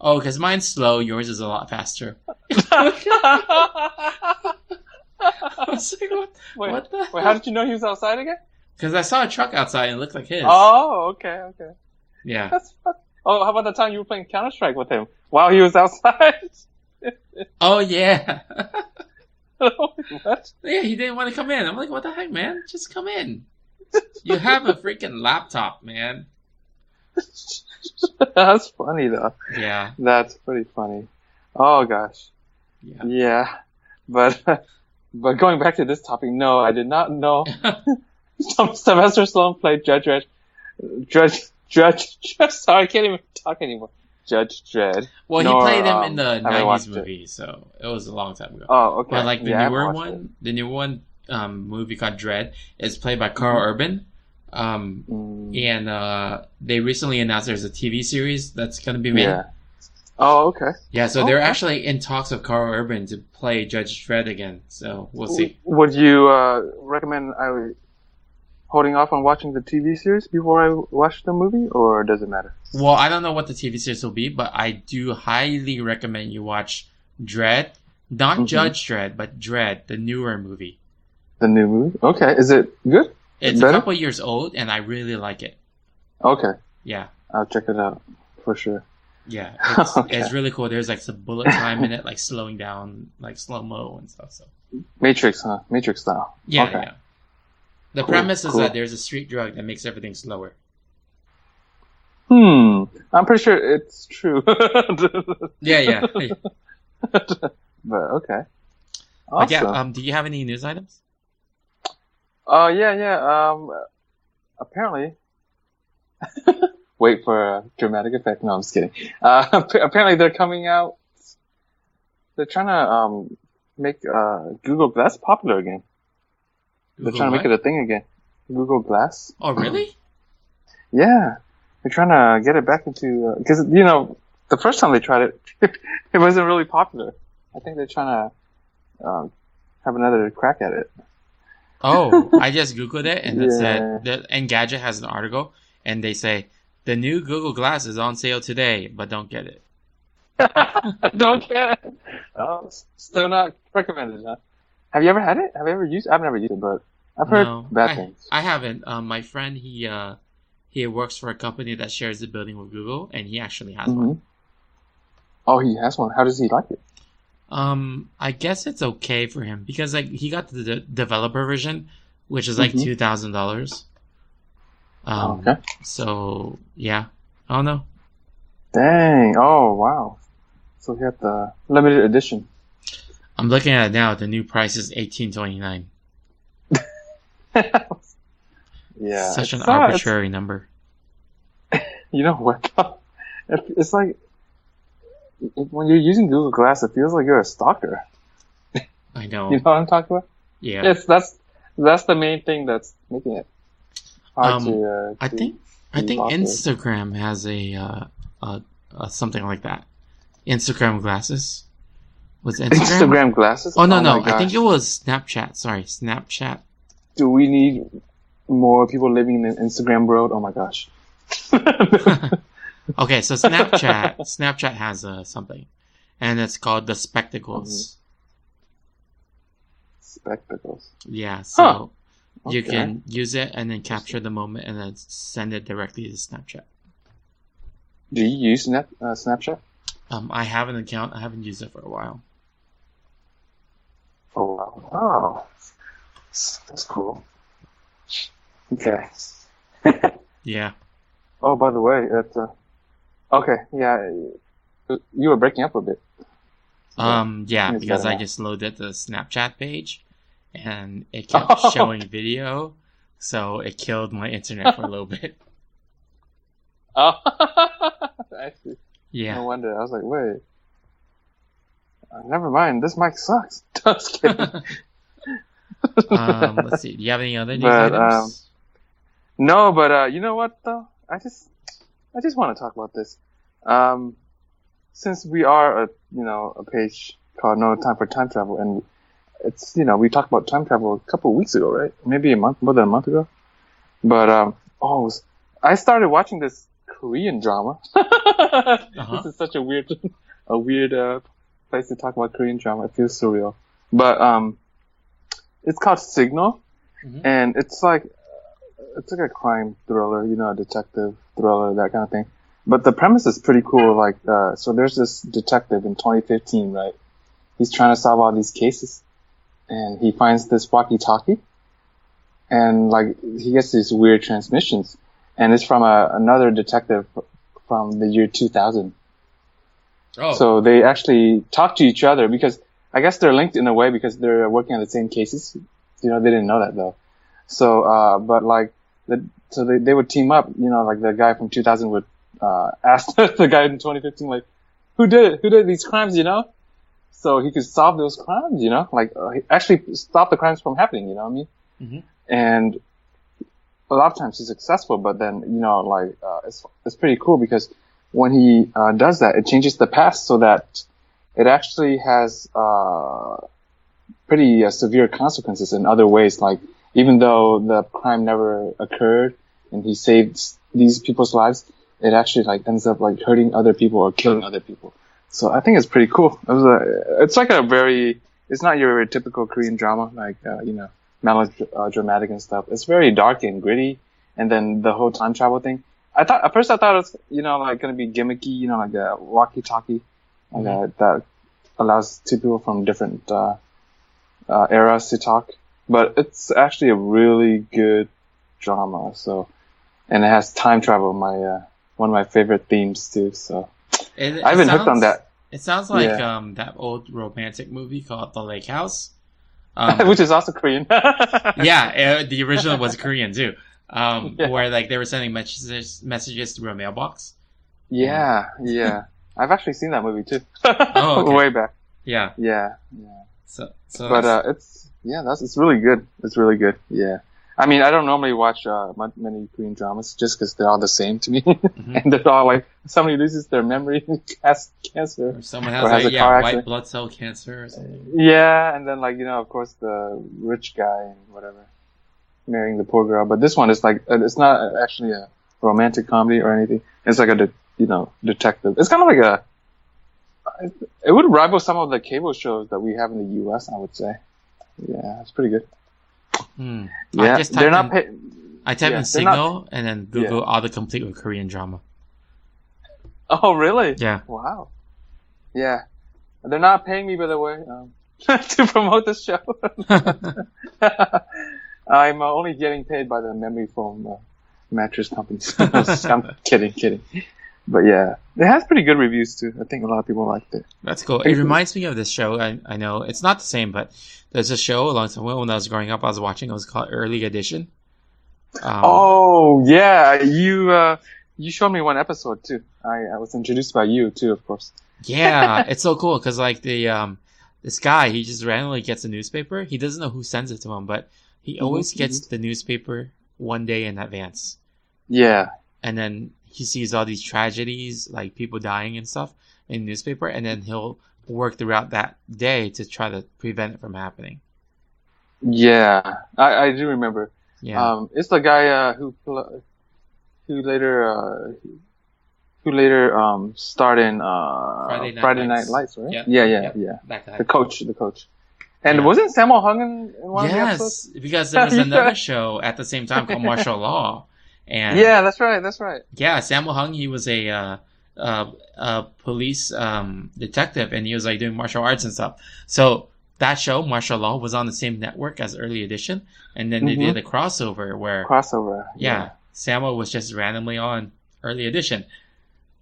oh, because mine's slow. Yours is a lot faster. I was like, what the hell? Wait, how did you know he was outside again? Because I saw a truck outside and it looked like his. Oh, okay. Yeah. That's fun. Oh, how about the time you were playing Counter-Strike with him while he was outside? Oh, yeah. What? Yeah, he didn't want to come in. I'm like, what the heck, man? Just come in. You have a freaking laptop, man. That's funny, though. Yeah. That's pretty funny. Oh, gosh. Yeah. But going back to this topic, no, I did not know Sylvester Stallone played Judge Dredd. Sorry, I can't even talk anymore. Judge Dredd. Well, he played him in the 90s movie, so it was a long time ago. Oh, okay. But the newer one movie called Dredd is played by Carl Urban. And they recently announced there's a TV series that's going to be made. Yeah. Oh, okay. Yeah, so they're actually in talks with Carl Urban to play Judge Dredd again. So we'll see. Would you recommend I holding off on watching the TV series before I watch the movie, or does it matter? Well, I don't know what the TV series will be, but I do highly recommend you watch Dredd. Not Judge Dredd, but Dredd, the newer movie. The new movie? Okay. Is it good? It's better? a couple years old, and I really like it. Okay. Yeah. I'll check it out for sure. Yeah, it's really cool. There's like some bullet time in it, like slowing down, like slow-mo and stuff. So Matrix, huh? Matrix style. Yeah, okay. yeah. The premise is that there's a street drug that makes everything slower. I'm pretty sure it's true. Yeah. But okay. Awesome. But yeah, do you have any news items? Yeah. Apparently, wait for a dramatic effect. No, I'm just kidding. Apparently they're coming out. They're trying to make Google Glass popular again. They're trying to make it a thing again. Google Glass. Oh, really? Yeah. They're trying to get it back into... Because, the first time they tried it, it wasn't really popular. I think they're trying to have another crack at it. Oh, I just Googled it, and it said... Engadget has an article, and they say, the new Google Glass is on sale today, but don't get it. Don't get it? Oh, still not recommended, huh? Have you ever had it? Have you ever used it? I've never used it, but I've heard bad things. I haven't. My friend, he works for a company that shares the building with Google, and he actually has one. Oh, he has one. How does he like it? I guess it's okay for him because like he got the developer version, which is like $2,000. Okay. So yeah, I don't know. Dang! Oh wow! So he got the limited edition. I'm looking at it now. The new price is $18.29. Yeah, such an arbitrary number. You know what? It's like when you're using Google Glass, it feels like you're a stalker. I know. You know what I'm talking about? Yeah. Yes, that's the main thing that's making it hard to. I think Instagram has a something like that. Instagram glasses. Was it Instagram glasses? Oh no! I think it was Snapchat. Sorry, Snapchat. Do we need more people living in an Instagram world? Oh my gosh. Okay, so Snapchat has something, and it's called the Spectacles. Spectacles. Yeah, so you can use it and then capture the moment and then send it directly to Snapchat. Do you use Snapchat? I have an account. I haven't used it for a while. Oh wow! Oh, that's cool. Okay. Yeah. Oh, by the way, okay, yeah, you were breaking up a bit. Yeah, because I just loaded the Snapchat page, and it kept showing video, so it killed my internet for a little bit. Oh, I see. Yeah. No wonder. I was like, wait. Never mind. This mic sucks. Just kidding. Let's see. Do you have any other news items? No, but you know what though? I just want to talk about this. Since we are a page called No Time for Time Travel, and it's we talked about time travel a couple of weeks ago, right? Maybe more than a month ago. But I started watching this Korean drama. This is such a weird place to talk about Korean drama. It feels surreal. But it's called Signal, and it's like a crime thriller, a detective thriller, that kind of thing. But the premise is pretty cool. Like, so there's this detective in 2015, right? He's trying to solve all these cases, and he finds this walkie-talkie, and like he gets these weird transmissions, and it's from another detective from the year 2000. Oh. So they actually talk to each other because I guess they're linked in a way because they're working on the same cases. They didn't know that though. So, but like, they would team up, like the guy from 2000 would, ask the guy in 2015, like, who did these crimes, So he could solve those crimes, actually stop the crimes from happening, you know what I mean? And a lot of times he's successful, but then, it's pretty cool because when he does that, it changes the past so that it actually has pretty severe consequences in other ways. Like, even though the crime never occurred and he saved these people's lives, it actually like ends up like hurting other people or killing other people. So I think it's pretty cool. It's not your typical Korean drama, like, melodramatic and stuff. It's very dark and gritty. And then the whole time travel thing. At first I thought it was, like going to be gimmicky, like a walkie-talkie, that allows two people from different, eras to talk. But it's actually a really good drama. So, and it has time travel, one of my favorite themes too. So I've been hooked on that. It sounds like, that old romantic movie called The Lake House. Which is also Korean. Yeah, the original was Korean too. Where like they were sending messages through a mailbox. Yeah. I've actually seen that movie too. Oh, okay. Way back. Yeah. So but it's really good. It's really good. Yeah. I mean, I don't normally watch many Korean dramas just because they're all the same to me, and they're all like somebody loses their memory, has cancer, or someone has a car accident, white blood cell cancer or something. Yeah, and then like of course the rich guy and whatever marrying the poor girl. But this one is like it's not actually a romantic comedy or anything. It's like a detective. It's kind of like it would rival some of the cable shows that we have in the U.S. I would say. Yeah, it's pretty good. Yeah, they're not I type in Signal and then Google autocomplete with Korean drama. Oh, really? Yeah. Wow. Yeah. They're not paying me, by the way, to promote this show. I'm only getting paid by the memory foam mattress companies. I'm kidding. But yeah, it has pretty good reviews too. I think a lot of people liked it. That's cool. It reminds me of this show. I know it's not the same, but there's a show a long time ago when I was growing up. I was watching. It was called Early Edition. Oh yeah, you showed me one episode too. I was introduced by you too, of course. Yeah, it's so cool because like this guy, he just randomly gets a newspaper. He doesn't know who sends it to him, but he always gets the newspaper one day in advance. Yeah, and then he sees all these tragedies, like people dying and stuff in the newspaper, and then he'll work throughout that day to try to prevent it from happening. Yeah, I do remember. Yeah. It's the guy who later starred in Friday Night Lights, right? Yeah. The coach. And wasn't Sammo Hung in one of the episodes? Yes, because there was another show at the same time called Martial Law. And yeah, that's right. Yeah, Sammo Hung, he was a police detective, and he was like doing martial arts and stuff. So that show, Martial Law, was on the same network as Early Edition, and then they did a crossover where yeah, Sammo was just randomly on Early Edition.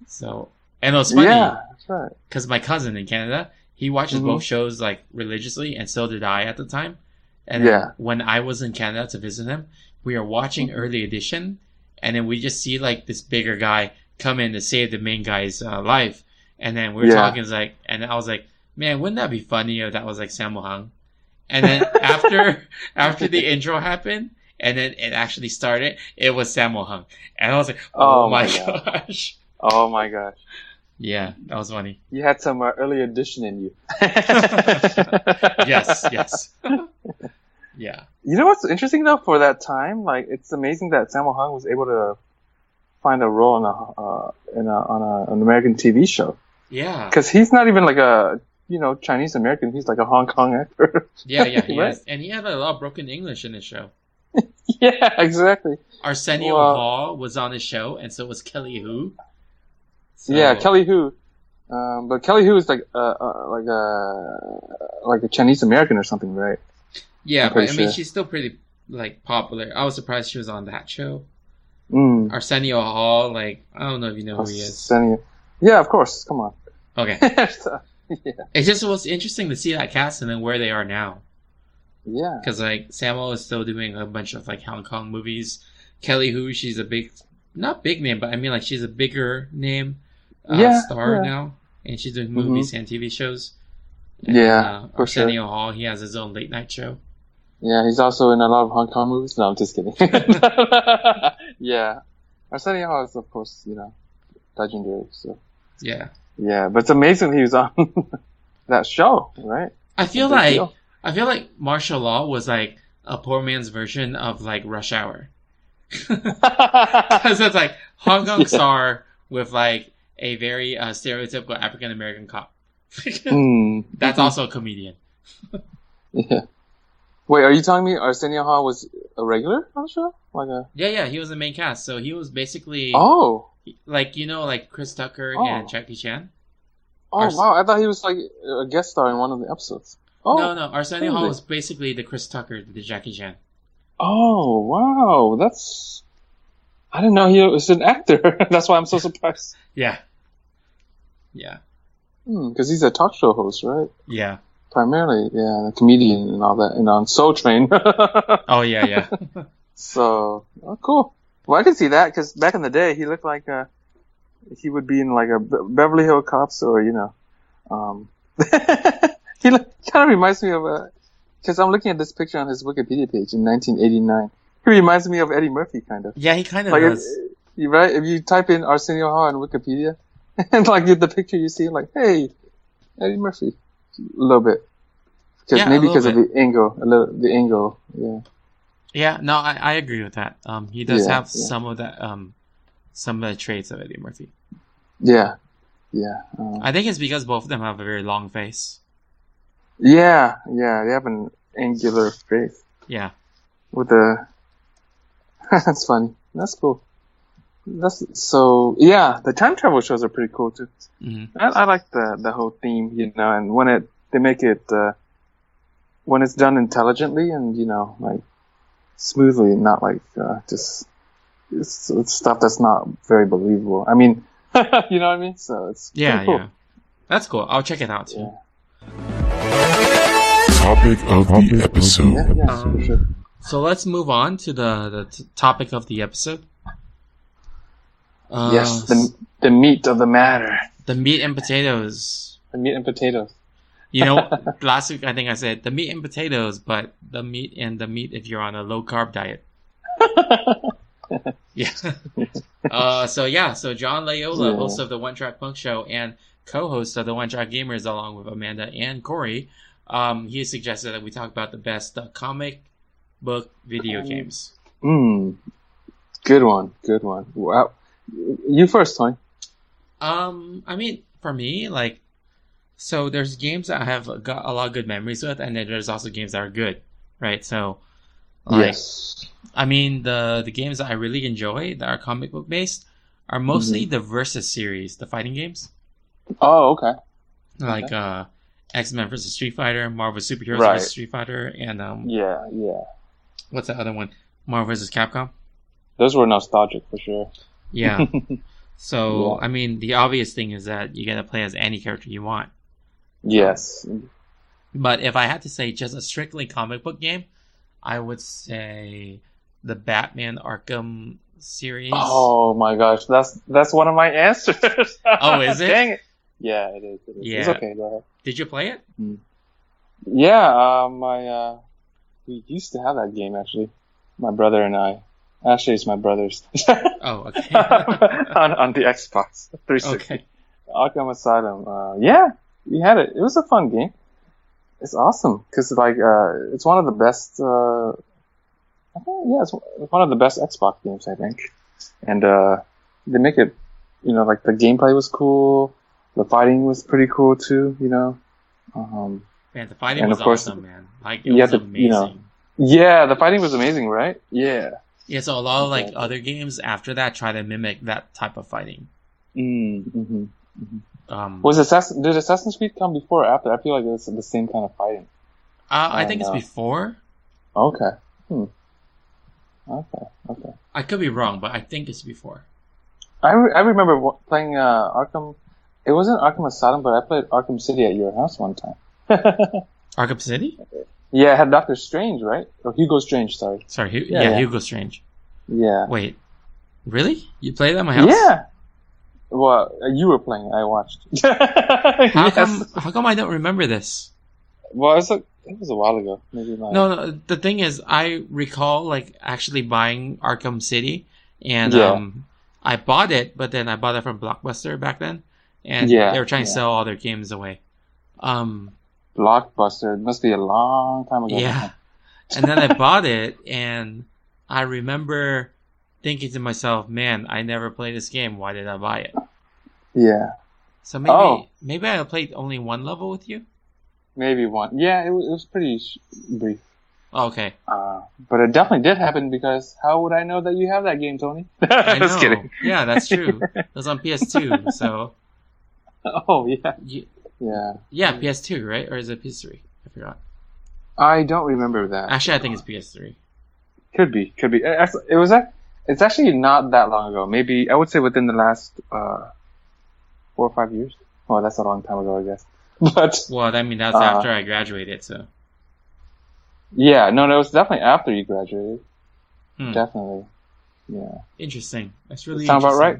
So, and it was funny, that's right, because my cousin in Canada, he watches both shows like religiously, and so did I at the time. And then when I was in Canada to visit him, we were watching Early Edition. And then we just see like this bigger guy come in to save the main guy's life. And then we were talking, and I was like, man, wouldn't that be funny if that was like Sammo Hung? And then after the intro happened, and then it actually started, it was Sammo Hung. And I was like, oh my gosh. Oh my gosh. Yeah, that was funny. You had some Early Edition in you. Yes. Yeah. You know what's interesting though? For that time, like it's amazing that Sammo Hung was able to find a role on an American TV show. Yeah. Because he's not even like a Chinese American. He's like a Hong Kong actor. Yeah. He right? And he had a lot of broken English in his show. Yeah, exactly. Arsenio Hall was on his show, and so was Kelly Hu. So... Yeah, Kelly Hu. But Kelly Hu is like a Chinese American or something, right? Yeah, but I mean, she's still pretty like popular. I was surprised she was on that show. Arsenio Hall, like I don't know if you know who he is. Yeah, of course. Come on. Okay. It just was interesting to see that cast and then where they are now. Yeah. Because like Sammo is still doing a bunch of like Hong Kong movies. Kelly Hu, she's a not big name, but I mean like she's a bigger name star now, and she's doing movies and TV shows. And, for Arsenio sure. Hall, he has his own late night show. Yeah, he's also in a lot of Hong Kong movies. No, I'm just kidding. Yeah. Arsenio Hall is, of course, legendary. So Yeah. yeah, but it's amazing he was on that show, right? I feel Big like deal. martial law was like a poor man's version of like Rush Hour. Because it's like Hong Kong star with like a very stereotypical African American cop. That's also a comedian. Yeah. Wait, are you telling me Arsenio Hall was a regular on the show? Yeah, he was the main cast. So he was basically like like Chris Tucker and Jackie Chan. Oh, wow, I thought he was like a guest star in one of the episodes. Oh, no, Arsenio Hall was basically the Chris Tucker to the Jackie Chan. Oh, wow, I didn't know he was an actor. That's why I'm so surprised. Yeah. Because he's a talk show host, right? Yeah. Primarily, yeah, a comedian and all that, and on Soul Train. Oh, yeah. So, cool. Well, I can see that, because back in the day, he looked like he would be in like a Beverly Hills Cops, or, he kind of reminds me of, because I'm looking at this picture on his Wikipedia page in 1989. He reminds me of Eddie Murphy, kind of. Yeah, he kind of like does. Right? If you type in Arsenio Hall on Wikipedia, and like the picture you see, like, hey, Eddie Murphy. A little bit. Because of the angle, yeah. Yeah, no, I agree with that. He does have some of that, some of the traits of Eddie Murphy. Yeah. I think it's because both of them have a very long face. Yeah, they have an angular face. Yeah. With that's funny. That's cool. The time travel shows are pretty cool too. Mm-hmm. I like the whole theme, and when they make it, when it's done intelligently and, like smoothly, not like, just it's stuff that's not very believable. I mean, you know what I mean? So it's cool. Yeah. That's cool. I'll check it out too. Topic of the episode. Yeah, for sure. So let's move on to the topic of the episode. Yes, the meat of the matter. The meat and potatoes. The meat and potatoes. Last week I think I said the meat and potatoes, but the meat if you're on a low carb diet. Yeah. So John Layola, host of the One Track Punk Show and co-host of the One Track Gamers, along with Amanda and Corey, he suggested that we talk about the best comic book video games. Good one. Wow. You first, Tony. I mean, for me, like, so there's games that I have got a lot of good memories with, and then there's also games that are good, right? So, like, yes. I mean, the games that I really enjoy that are comic book based are mostly the Versus series, the fighting games. Oh, okay. Like X-Men vs. Street Fighter, Marvel Superheroes vs. Street Fighter, and yeah. What's the other one? Marvel vs. Capcom. Those were nostalgic for sure. Yeah. So, I mean, the obvious thing is that you get to play as any character you want. Yes. But if I had to say just a strictly comic book game, I would say the Batman Arkham series. Oh my gosh, that's one of my answers. Oh, is it? Dang it. Yeah, it is. Yeah. It's okay, go ahead. Did you play it? Yeah, we used to have that game actually. My brother and I. Actually, it's my brother's. Oh, okay. on the Xbox 360. Okay. Arkham Asylum. Yeah, we had it. It was a fun game. It's awesome because it's one of the best. I think it's one of the best Xbox games, I think. And they make it, like the gameplay was cool. The fighting was pretty cool too. Man, the fighting was awesome, man. Like it was amazing. Yeah, the fighting was amazing, right? Yeah. Yeah, so a lot of like other games after that try to mimic that type of fighting. Did Assassin's Creed come before or after? I feel like it's the same kind of fighting. I think it's before. Okay. Okay. I could be wrong, but I think it's before. I remember playing Arkham. It wasn't Arkham Asylum, but I played Arkham City at your house one time. Arkham City? Yeah, it had Doctor Strange, right? Or Hugo Strange, sorry. Hugo Strange. Yeah. Wait, really? You played at my house? Yeah. Well, you were playing. I watched. How come I don't remember this? Well, It was a while ago. Maybe like No, the thing is, I recall like actually buying Arkham City, and Yeah. I bought it, but then I bought it from Blockbuster back then, and Yeah, they were trying to yeah. sell all their games away. Blockbuster. It must be a long time ago. Yeah, and then I bought it, and I remember thinking to myself, "Man, I never played this game. Why did I buy it?" Yeah. So maybe Oh. maybe I played only one level with you. Maybe one. Yeah, it was pretty brief. Oh, okay, But it definitely did happen because how would I know that you have that game, Tony? I know. Just kidding. Yeah, that's true. It was on PS2, so Oh, yeah. you, Yeah. yeah, PS2, right? Or is it PS3? I forgot. I don't remember that. Actually, I think it's PS3. Could be. It's actually not that long ago. Maybe, I would say within the last 4 or 5 years. Oh, that's a long time ago, I guess. But, Well, I mean, that's after I graduated, so. yeah, no, it was definitely after you graduated. Hmm. Definitely. Yeah. Interesting. That's really Sound about right?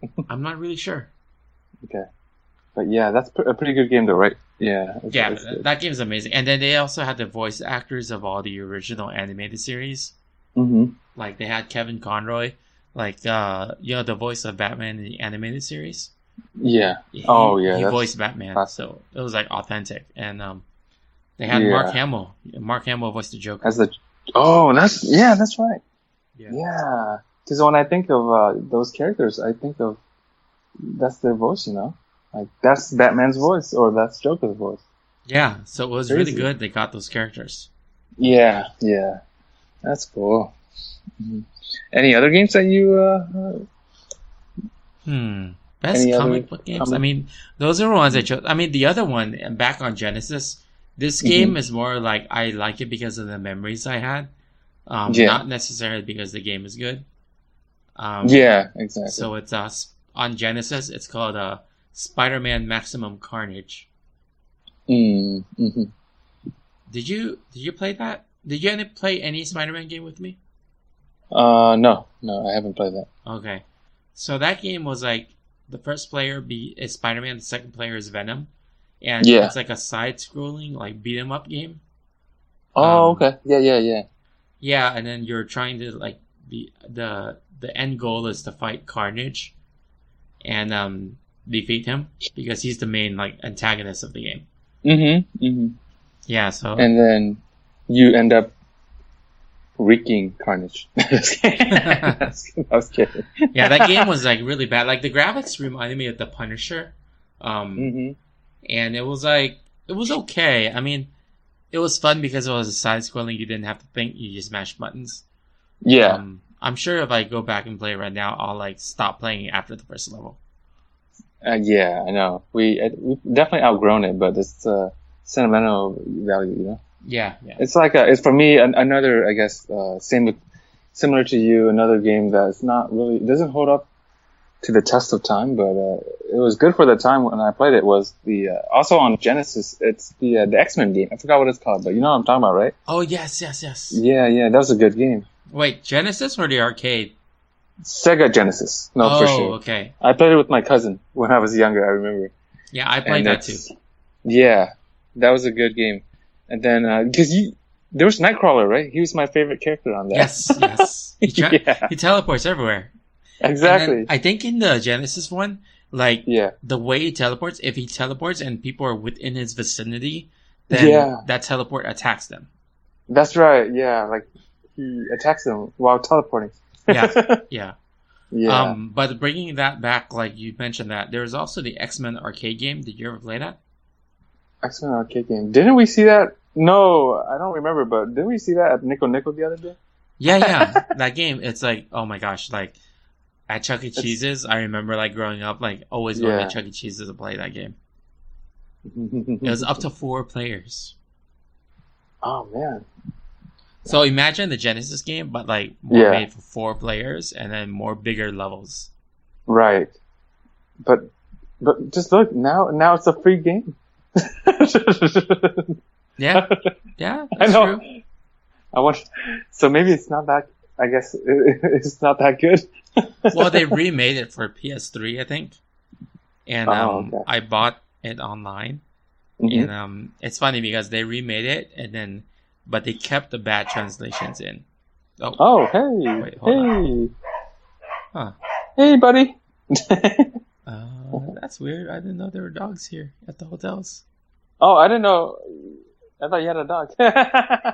interesting. I'm not really sure. Okay. But yeah, that's a pretty good game though, right? Yeah. Yeah, it's good. that game's amazing. And then they also had the voice actors of all the original animated series. Mm-hmm. Like, they had Kevin Conroy, like, the voice of Batman in the animated series. Yeah. He That's voiced Batman, classic. so it was, like, authentic. And, they had Yeah. Mark Hamill. Mark Hamill voiced the Joker. that's right. Yeah. Because when I think of those characters, I think of that's their voice, you know? Like, that's Batman's voice, or that's Joker's voice. Yeah, so it was really Crazy. good they got those characters. Yeah. That's cool. Mm-hmm. Any other games that you, Best Any other comic book games? comic- I mean, those are the ones I chose. I mean, the other one, and back on Genesis, this game is more like I like it because of the memories I had. Yeah. Not necessarily because the game is good. yeah, exactly. So it's on Genesis, it's called Spider-Man Maximum Carnage. Mm-hmm. Did you play that? Did you play any Spider-Man game with me? No, I haven't played that. Okay. So that game was like the first player is Spider-Man, the second player is Venom. And Yeah. it's like a side-scrolling, like beat-em-up game. Oh, okay. Yeah. Yeah, and then you're trying to like the end goal is to fight Carnage and defeat him because he's the main like antagonist of the game. Mm-hmm. Yeah, so And then you end up wreaking carnage. I was kidding. yeah, that game was like really bad. Like the graphics reminded me of The Punisher. Mm-hmm. And it was okay. I mean, it was fun because it was a side-scrolling. You didn't have to think. You just mashed buttons. Yeah. I'm sure if I go back and play right now, I'll like stop playing after the first level. Yeah, I know. We definitely outgrown it, but it's sentimental value, you know. Yeah. It's like it's for me another, I guess, similar to you, another game that's not really doesn't hold up to the test of time, but it was good for the time when I played it. Was the also on Genesis? It's the X-Men game. I forgot what it's called, but you know what I'm talking about, right? Oh yes. Yeah, that was a good game. Wait, Genesis or the arcade? Sega Genesis, no, for sure. Oh, okay. I played it with my cousin when I was younger. I remember. Yeah, I played that too. Yeah, that was a good game. And then because there was Nightcrawler, right? He was my favorite character on that. Yes. He teleports everywhere. Exactly. And then I think in the Genesis one, like Yeah. the way he teleports, if he teleports and people are within his vicinity, then that teleport attacks them. That's right. Yeah, like he attacks them while teleporting. Yeah. Yeah. But bringing that back, like you mentioned that, there's also the X-Men arcade game. Did you ever play that? X-Men arcade game. Didn't we see that? No, I don't remember, but didn't we see that at Nico the other day? Yeah. That game, it's like, oh my gosh, like at Chuck E. Cheese's, I remember like growing up, like always going to Chuck E. Cheese's to play that game. It was up to 4 players. Oh man. So imagine the Genesis game, but like more made for 4 players and then more bigger levels. Right. But just look, now it's a free game. Yeah, that's I know. true. So maybe it's not that. I guess it's not that good. Well, they remade it for PS3, I think, and okay. I bought it online, Mhm. And it's funny because they remade it, but they kept the bad translations in. Oh, hey, Wait, hold hey, Huh. hey, buddy. That's weird. I didn't know there were dogs here at the hotels. Oh, I didn't know. I thought you had a dog.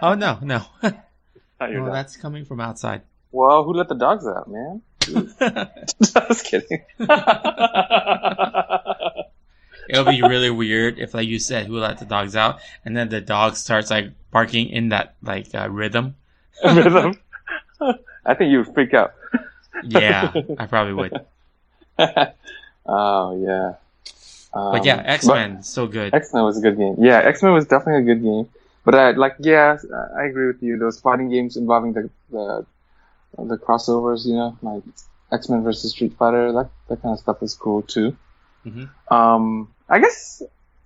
Oh, no. Not your No, dog. that's coming from outside. Well, who let the dogs out, man? I was kidding. It'll be really weird if, like you said, who let the dogs out, and then the dog starts like barking in that like rhythm. Rhythm. I think you would freak out. Yeah, I probably would. Oh yeah. But yeah, X-Men, so good. X-Men was a good game. Yeah, X-Men was definitely a good game. But I agree with you. Those fighting games involving the crossovers, like X-Men versus Street Fighter, that kind of stuff is cool too. Mm-hmm. I guess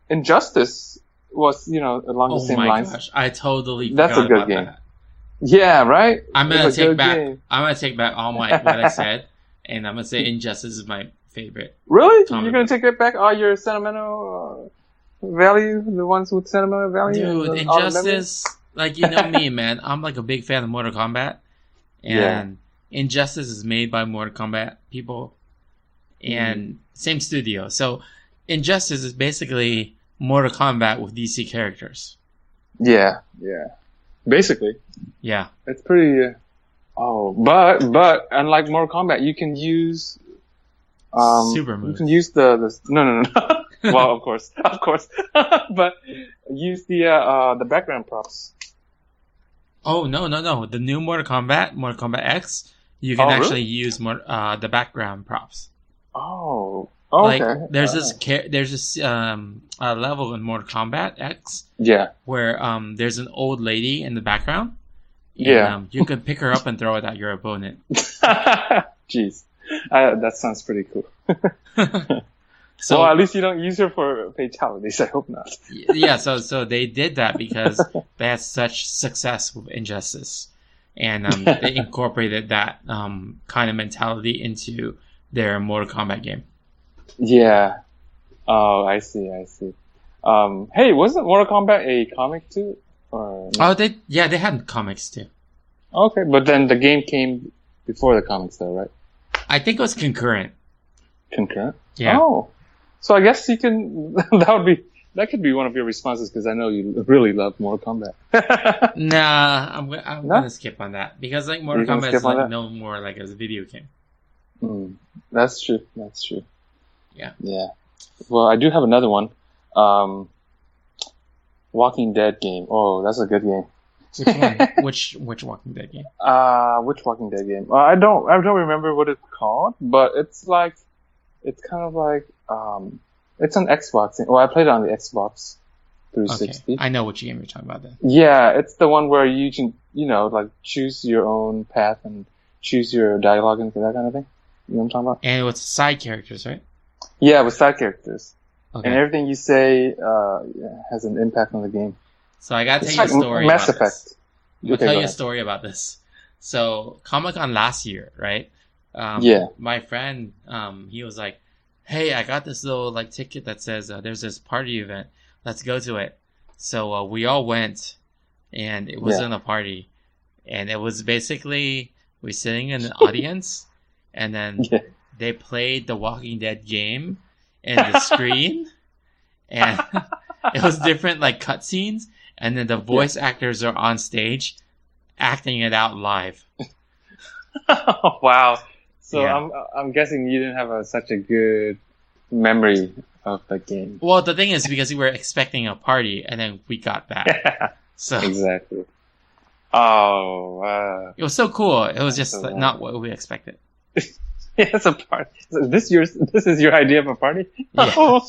Injustice was, along the same lines. Oh my gosh, I totally That's forgot a good about game. that. Yeah, right? I'm gonna It's a take good back. game. I'm gonna take back all what I said, and I'm gonna say Injustice is my favorite. Really? comic You're gonna book. take it back? All your sentimental value? The ones with sentimental value? Dude, and all the memories? Injustice, like you know me, man. I'm like a big fan of Mortal Kombat, and Injustice is made by Mortal Kombat people, and same studio. So Injustice is basically Mortal Kombat with DC characters. Yeah. Basically. Yeah. It's pretty... but unlike Mortal Kombat, you can use... Super moves. You can use the no. Well, of course, but use the background props. Oh no! The new Mortal Kombat X, you can actually use the background props. Oh, okay. Like there's this level in Mortal Kombat X. Yeah. Where there's an old lady in the background. And, Yeah. You can pick her up and throw it at your opponent. Jeez, that sounds pretty cool. So well, at least you don't use her for fatalities. I hope not. yeah, so they did that because they had such success with Injustice, and they incorporated that kind of mentality into their Mortal Kombat game. Yeah. Oh, I see. Hey, wasn't Mortal Kombat a comic too? Or no? Oh, they had comics too. Okay, but then the game came before the comics, though, right? I think it was concurrent. Concurrent. Yeah. Oh, so I guess you can. That could be one of your responses because I know you really love Mortal Kombat. Nah, I'm gonna skip on that because like Mortal You're gonna Kombat skip is on like that? no more like as a video game. That's true. Yeah. Yeah. Well, I do have another one. Walking Dead game. Oh, that's a good game. Which one? which Walking Dead game? Which Walking Dead game? I don't remember what it's called, but it's kind of like it's an Xbox. Well, I played it on the Xbox 360. Okay. I know which game you're talking about then. Yeah, it's the one where you can, like choose your own path and choose your dialogue and that kind of thing. You know what I'm talking about? And it was side characters, right? Yeah, with side characters. Okay. And everything you say has an impact on the game. So I gotta It's tell you a like story Mass about Effect. this. I'm gonna Okay, tell go you a ahead. story about this. So Comic-Con last year, right? Yeah. My friend, he was like, "Hey, I got this little like ticket that says there's this party event. Let's go to it." So we all went, and it wasn't a party, and it was basically we're sitting in the audience, and then they played the Walking Dead game in the screen, and it was different like cutscenes, and then the voice actors are on stage acting it out live. Wow. So Yeah. I'm guessing you didn't have such a good memory of the game. Well, the thing is because we were expecting a party, and then we got that, so Exactly. Oh, it was so cool. It was That's just so not what we expected. yeah, it's a party. So this is your idea of a party? Yeah. Oh,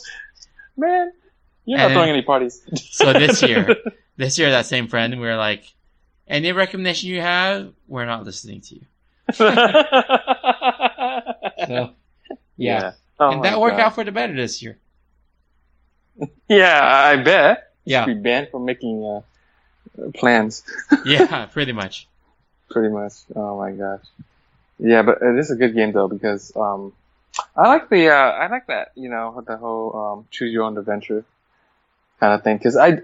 man, you're not And throwing any parties. So this year, that same friend, we were like, any recognition you have, we're not listening to you. So, yeah. Oh And my that worked God. out for the better this year. Yeah, I bet. Yeah. Be banned from making plans. Yeah, pretty much. Pretty much. Oh my gosh. Yeah, but it is a good game though because I like that, with the whole choose your own adventure kind of thing. Because I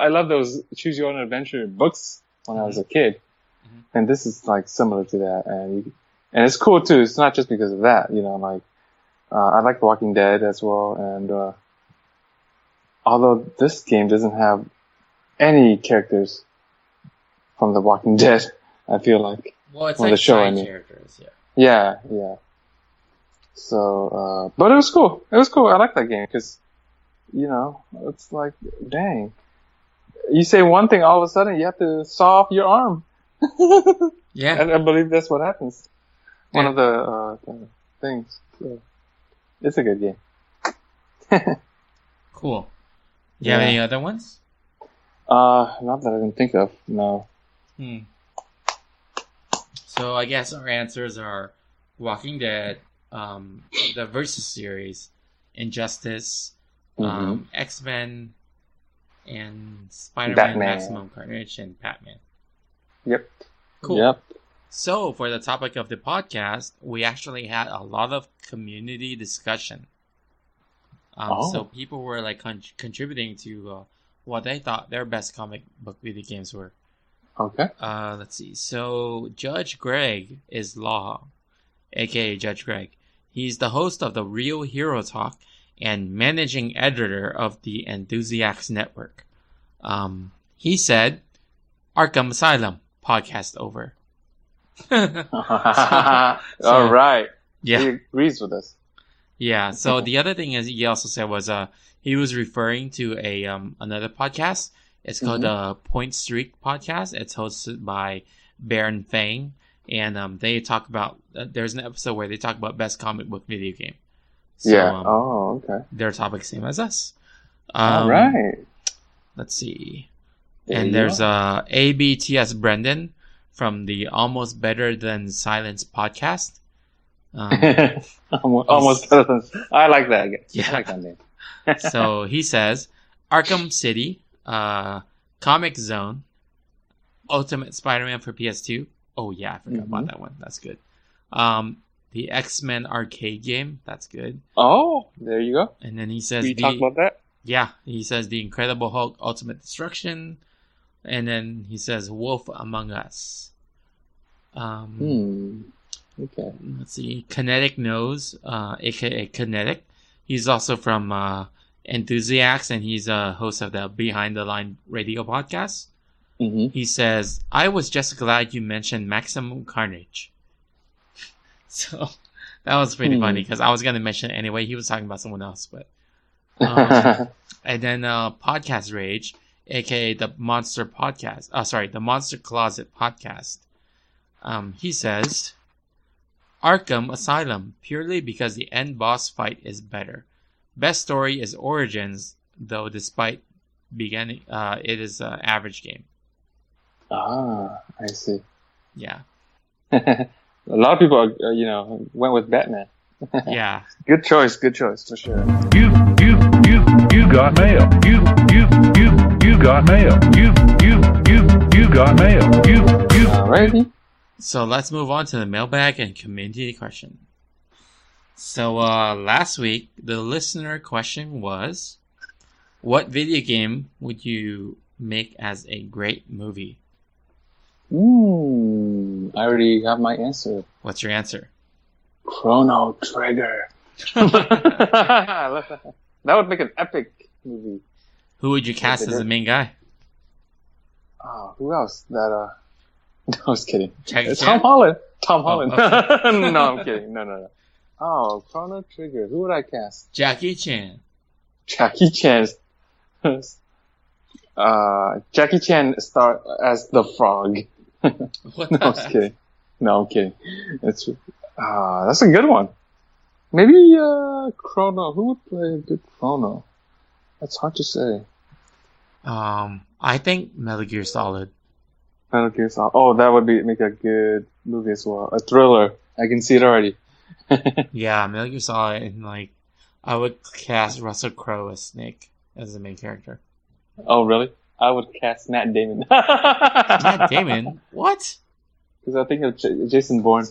love those choose your own adventure books when I was a kid, and this is like similar to that, and it's cool too. It's not just because of that, like I like The Walking Dead as well, and although this game doesn't have any characters from The Walking Dead, I feel like. Well, it's from like the show, characters, yeah. So, but it was cool. It was cool. I like that game because, it's like, dang. You say one thing, all of a sudden you have to saw off your arm. Yeah. I believe that's what happens. One of the things. So, it's a good game. Cool. Do you have any other ones? Not that I can think of. No. So I guess our answers are Walking Dead, the Versus series, Injustice, X-Men, and Spider-Man, Batman. Maximum Carnage, and Batman. Yep. Cool. Yep. So for the topic of the podcast, we actually had a lot of community discussion. So people were like contributing to what they thought their best comic book video games were. Okay. Let's see. So Judge Greg is Law, aka Judge Greg. He's the host of the Real Hero Talk and managing editor of the Enthusiasts Network. He said, "Arkham Asylum podcast over." All right. Yeah. He agrees with us. Yeah. So the other thing is he also said was he was referring to a another podcast. It's called the Point Streak podcast. It's hosted by Baron Fang, and they talk about. There's an episode where they talk about best comic book video game. So, okay. Their topic same as us. All right. Let's see. There and you there's go. ABTS Brendan from the Almost Better Than Silence podcast. Almost better than. I like that. Yeah. I like that name. So he says, Arkham City, Comic Zone, Ultimate Spider-Man for PS2. Oh yeah, I forgot about that one. That's good. The X-Men arcade game. That's good. Oh, there you go. And then he says We talk about that. Yeah, he says the Incredible Hulk Ultimate Destruction. And then he says Wolf Among Us. Okay. Let's see. Kinetic Nose, aka Kinetic. He's also from Enthusiasts, and he's a host of the Behind the Line radio podcast. He says, I was just glad you mentioned Maximum Carnage. So that was pretty funny because I was going to mention it anyway. He was talking about someone else, but. And then Podcast Rage, aka the Monster Podcast. The Monster Closet Podcast. He says, Arkham Asylum, purely because the end boss fight is better. Best story is Origins, though despite beginning, it is an average game. Ah, I see. Yeah. A lot of people, went with Batman. Yeah. Good choice, for sure. You got mail. You got mail. You got mail. Alrighty. So let's move on to the mailbag and community question. So last week, the listener question was, what video game would you make as a great movie? I already have my answer. What's your answer? Chrono Trigger. I love that. That would make an epic movie. Who would you cast as the main guy? Who else? No, I was kidding. Jackie Tom Chan? Holland. Tom Holland. Okay. No, I'm kidding. No. Oh, Chrono Trigger. Who would I cast? Jackie Chan. Jackie Chan. Jackie Chan star as the frog. What No, the I'm heck? kidding. No, I'm kidding. That's a good one. Maybe Chrono. Who would play a good Chrono? That's hard to say. I think Metal Gear Solid. Metal Gear Solid. Oh, that would make a good movie as well. A thriller. I can see it already. Yeah, Metal Gear Solid, and I would cast Russell Crowe as Snake as the main character. Oh, really? I would cast Matt Damon. Matt Damon? What? Because I think of Jason Bourne.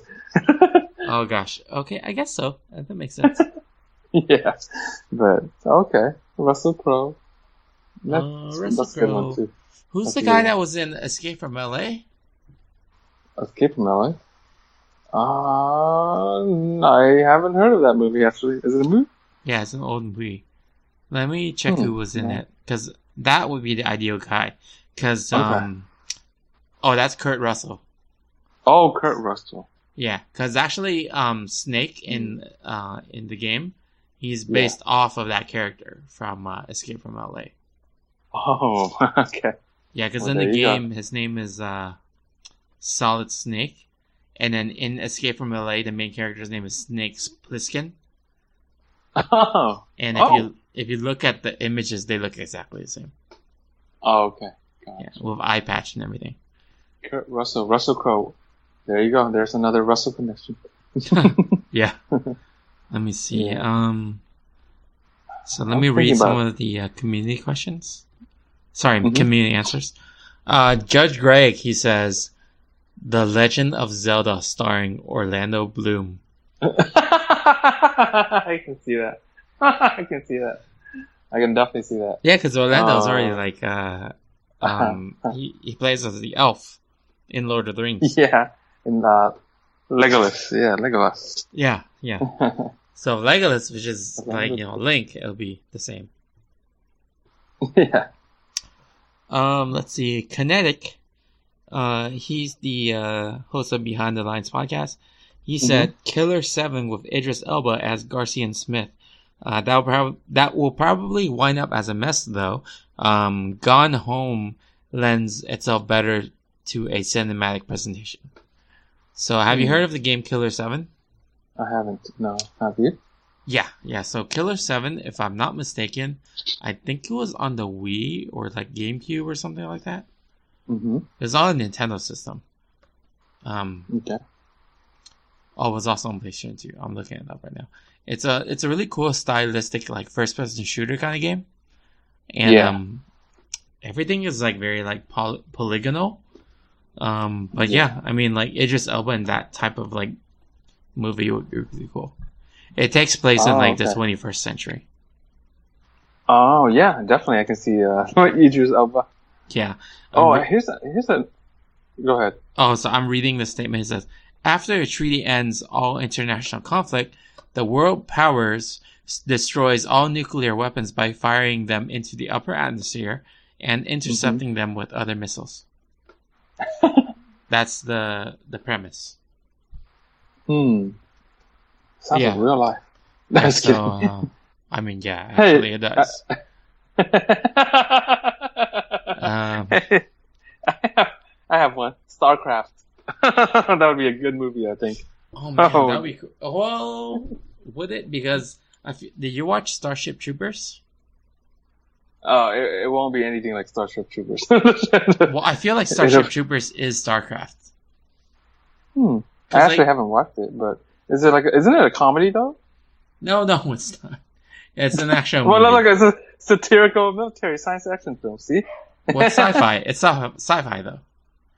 Oh gosh. Okay, I guess so. That makes sense. Yeah. But, okay. Russell Crowe. That's a good one too. Who's That's the a guy good that was in Escape from LA? Escape from LA. I haven't heard of that movie actually. Is it a movie? Yeah, it's an old movie. Let me check who was in it, because that would be the ideal guy. Because that's Kurt Russell. Oh, Kurt Russell. Yeah, because actually, Snake in the game, he's based off of that character from Escape from LA. Oh, okay. Yeah, because in the game, his name is Solid Snake, and then in Escape from LA, the main character's name is Snake Plissken. Oh. And if you look at the images, they look exactly the same. Oh, okay. Gotcha. Yeah, with eye patch and everything. Kurt Russell, Russell Crowe. There you go. There's another Russell connection. Yeah. Let me see. Yeah. So let me read some of the community questions. Sorry, community answers. Judge Greg, he says, The Legend of Zelda starring Orlando Bloom. I can see that. I can see that. I can definitely see that. Yeah, because Orlando's already like he plays as the elf in Lord of the Rings. Yeah, in Legolas. Yeah, Legolas. Yeah. So Legolas, which is like Link, it'll be the same. Yeah. Let's see, Kinetic. He's the host of Behind the Lines podcast. He said Killer 7 with Idris Elba as Garcia Smith. That will probably wind up as a mess, though. Gone Home lends itself better to a cinematic presentation. So, have you heard of the game Killer 7? I haven't. No, have you? Yeah. So, Killer 7, if I'm not mistaken, I think it was on the Wii or like GameCube or something like that. It was on a Nintendo system. Okay. Oh, it was also on PlayStation 2. I'm looking it up right now. It's a really cool stylistic like first person shooter kind of game, and everything is like very like polygonal. But yeah, I mean like Idris Elba in that type of like movie would be really cool. It takes place in like the 21st century. Oh yeah, definitely I can see Idris Elba. Yeah. Here's a. Go ahead. Oh, so I'm reading the statement. It says, after a treaty ends all international conflict, the world powers destroys all nuclear weapons by firing them into the upper atmosphere and intercepting them with other missiles. That's the premise. Sounds like real life. That's so, I mean, yeah, actually it does. I have one. StarCraft. That would be a good movie, I think. Oh man, that would be cool. Well, would it? Because did you watch Starship Troopers? Oh, it won't be anything like Starship Troopers. Well, I feel like Starship Troopers is StarCraft. I actually haven't watched it, but isn't it a comedy though? No, it's not. It's an action movie. Well, look, it's a satirical military science action film. See? Well, it's sci-fi. It's sci-fi though.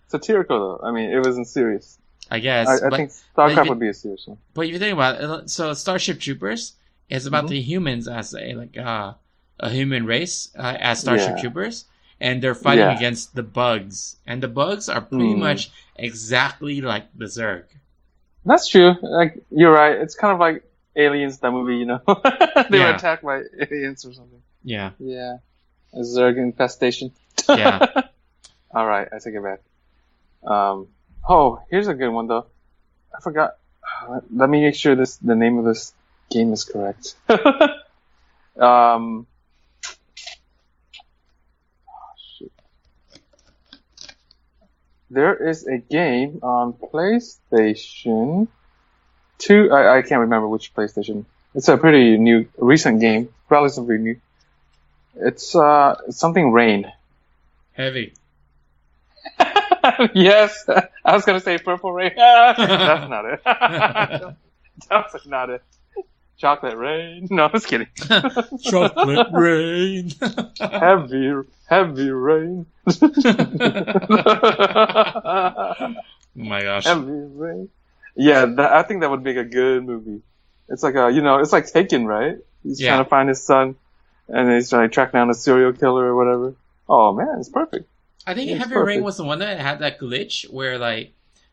Satirical though. I mean, it wasn't serious. I guess. I think StarCraft would be a serious one. But if you think about it, so Starship Troopers is about the humans as a human race as Starship Troopers, and they're fighting against the bugs, and the bugs are pretty much exactly like the Zerg. That's true. Like you're right. It's kind of like Aliens, that movie. You know, they were attacked by aliens or something. Yeah. Yeah. A Zerg infestation. Yeah. All right, I take it back. Here's a good one though. I forgot. Let me make sure the name of this game is correct. Shoot. There is a game on PlayStation 2. I can't remember which PlayStation. It's a pretty recent game, relatively new. It's something Rain. Heavy. Yes, I was gonna say Purple Rain. That's not it. That's not it. Chocolate Rain. No, I was kidding. Chocolate Rain. Heavy rain. Oh my gosh. Heavy rain. Yeah, I think that would make a good movie. It's like it's like Taken, right? He's trying to find his son and he's trying to track down a serial killer or whatever. Oh man, it's perfect. I think Heavy Rain was the one that had that glitch where like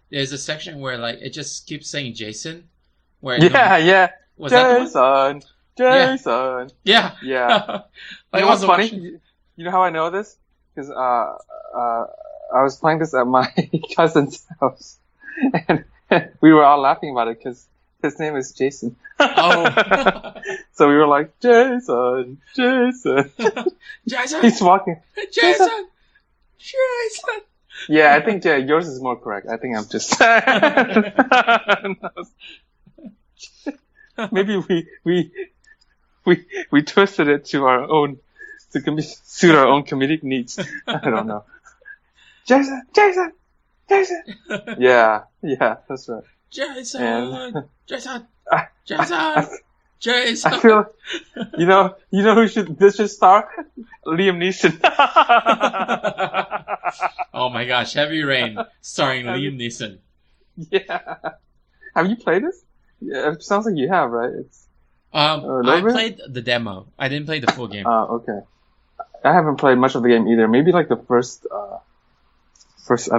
there's a section where like it just keeps saying Jason. Where yeah. Was that Jason. Yeah. Like, you know what's funny? You know how I know this? Because I was playing this at my cousin's house, and we were all laughing about it because his name is Jason. Oh. So we were like, Jason. Jason. He's walking. Jason. Yeah, I think yours is more correct. I think I'm just. Maybe we twisted it to our own to suit our own comedic needs. I don't know. Jason. Yeah, that's right. Jason. I feel, you know who this should star? Liam Neeson. Oh my gosh, Heavy Rain starring Liam Neeson. Yeah. Have you played this? Yeah, it sounds like you have, right? I played the demo. I didn't play the full game. Okay. I haven't played much of the game either. Maybe like the first fourth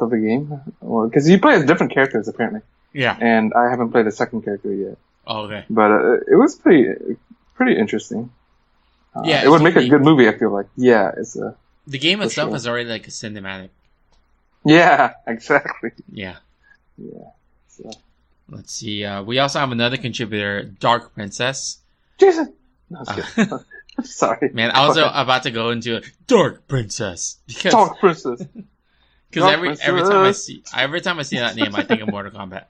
of the game, or because you play as different characters apparently. Yeah. And I haven't played the second character yet. Oh, okay. But it was pretty interesting. Yeah, it would make a good movie. I feel like. Yeah, the game itself is already like a cinematic. Yeah, exactly. Yeah. So. Let's see. We also have another contributor, Dark Princess. Jason. No, sorry. Man, I was about to go into Dark Princess because Dark Princess. Because every time I see that name, I think of Mortal Kombat.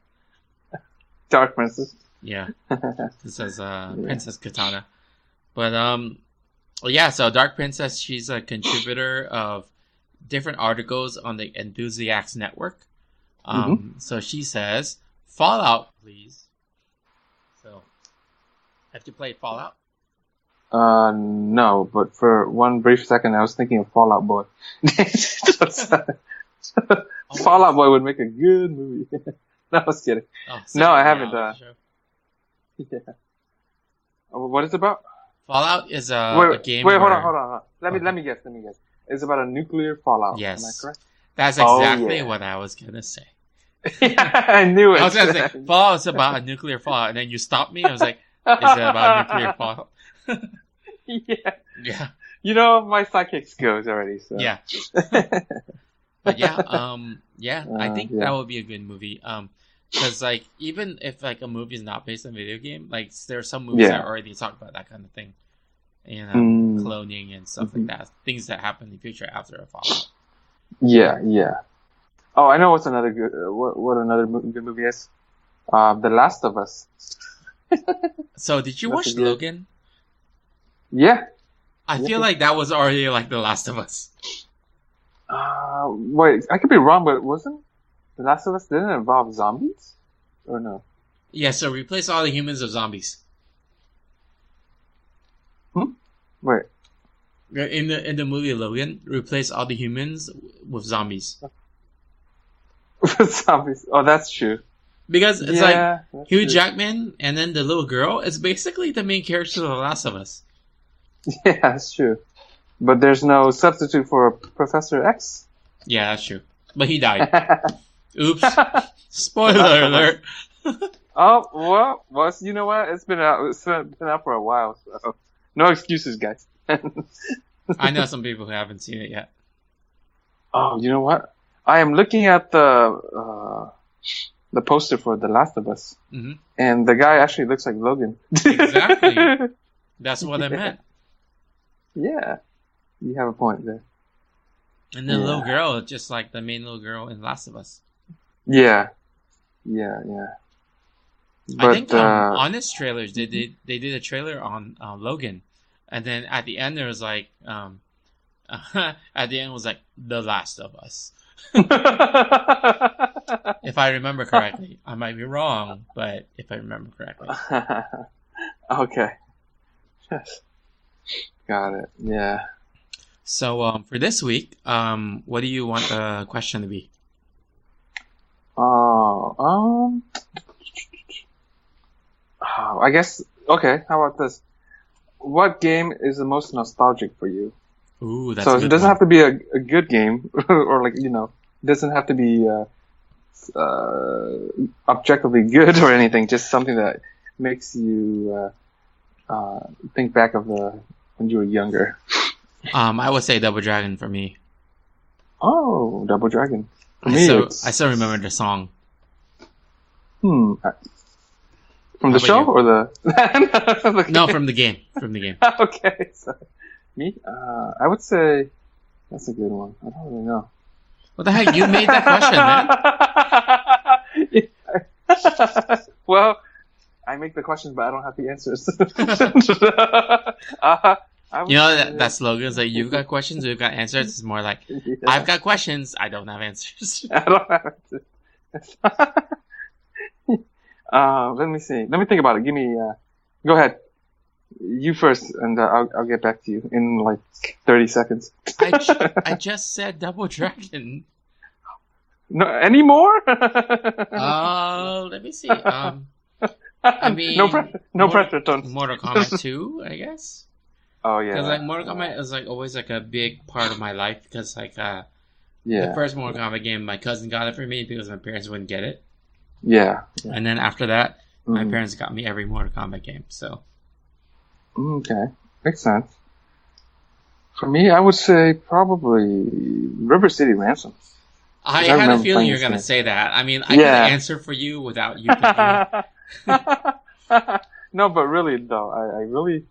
Dark Princess. Yeah. This says Princess Katana. But so Dark Princess, she's a contributor of different articles on the Enthusiasts Network. So she says, Fallout, please. So, have you played Fallout? No, but for one brief second, I was thinking of Fallout Boy. Fallout Boy would make a good movie. No, I was kidding. No, I haven't. Yeah. What is it about? Fallout is a game. Wait, hold on. Let me guess. It's about a nuclear fallout. Yes. Am I correct? That's exactly what I was gonna say. I knew it. I was gonna say Fallout is about a nuclear fallout, and then you stopped me. I was like, "Is it about a nuclear fallout?" Yeah. You know my psychic skills already. So. Yeah. But I think that would be a good movie. Because like even if like a movie is not based on a video game, like there are some movies that already talk about that kind of thing, cloning and stuff like that, things that happen in the future after a Fallout. Yeah. Oh, I know what's another good. What another good movie is? The Last of Us. So did you watch Logan? Yeah. I feel like that was already like The Last of Us. Wait, I could be wrong, but wasn't The Last of Us didn't involve zombies? Or no? Yeah, so replace all the humans with zombies. Wait. In the movie Logan, replace all the humans with zombies. Zombies. Oh, that's true. Because it's like Hugh Jackman and then the little girl is basically the main character of The Last of Us. Yeah, that's true. But there's no substitute for Professor X. Yeah, that's true. But he died. Oops. Spoiler alert. Oh, well, you know what? It's been out for a while, so no excuses, guys. I know some people who haven't seen it yet. Oh, you know what? I am looking at the poster for The Last of Us, and the guy actually looks like Logan. Exactly. That's what I meant. Yeah, you have a point there. And the little girl, just like the main little girl in Last of Us. Yeah. But, I think Honest Trailers they did a trailer on Logan, and then at the end there was like at the end was like The Last of Us. If I remember correctly, I might be wrong, but if I remember correctly. Okay. Yes. Got it. Yeah. So for this week, what do you want the question to be? I guess. Okay. How about this? what game is the most nostalgic for you? Ooh, that's So a it good doesn't one. have to be a good game, or like, it doesn't have to be objectively good or anything. Just something that makes you think back of when you were younger. I would say Double Dragon for me. Oh, Double Dragon. For I me, still remember the song. From How the about show you? or the No, from the game. From the game. Okay, so me, I would say that's a good one. I don't really know. What the heck? You made that question, man. Well, I make the questions, but I don't have the answers. I would You know say- that slogan is like, you've got questions, we've got answers. It's more like, Yeah. I've got questions, I don't have answers. I don't have answers. Let me see. Let me think about it. Give me. Go ahead. You first, and I'll get back to you in like 30 seconds. I just said Double Dragon. No, any more? Let me see. I mean, no pressure, Ton. Mortal Kombat 2, I guess. Oh yeah. Because like Mortal Kombat is like always like a big part of my life because like the Yeah. first Mortal Kombat game, my cousin got it for me because my parents wouldn't get it, Yeah. and then after that, my Mhm. parents got me every Mortal Kombat game. So Okay, makes sense. For me, I would say probably River City Ransom. I I had a remember feeling playing you were this gonna game. say that. I mean, I Yeah. could answer for you without you thinking. No, but really though, I really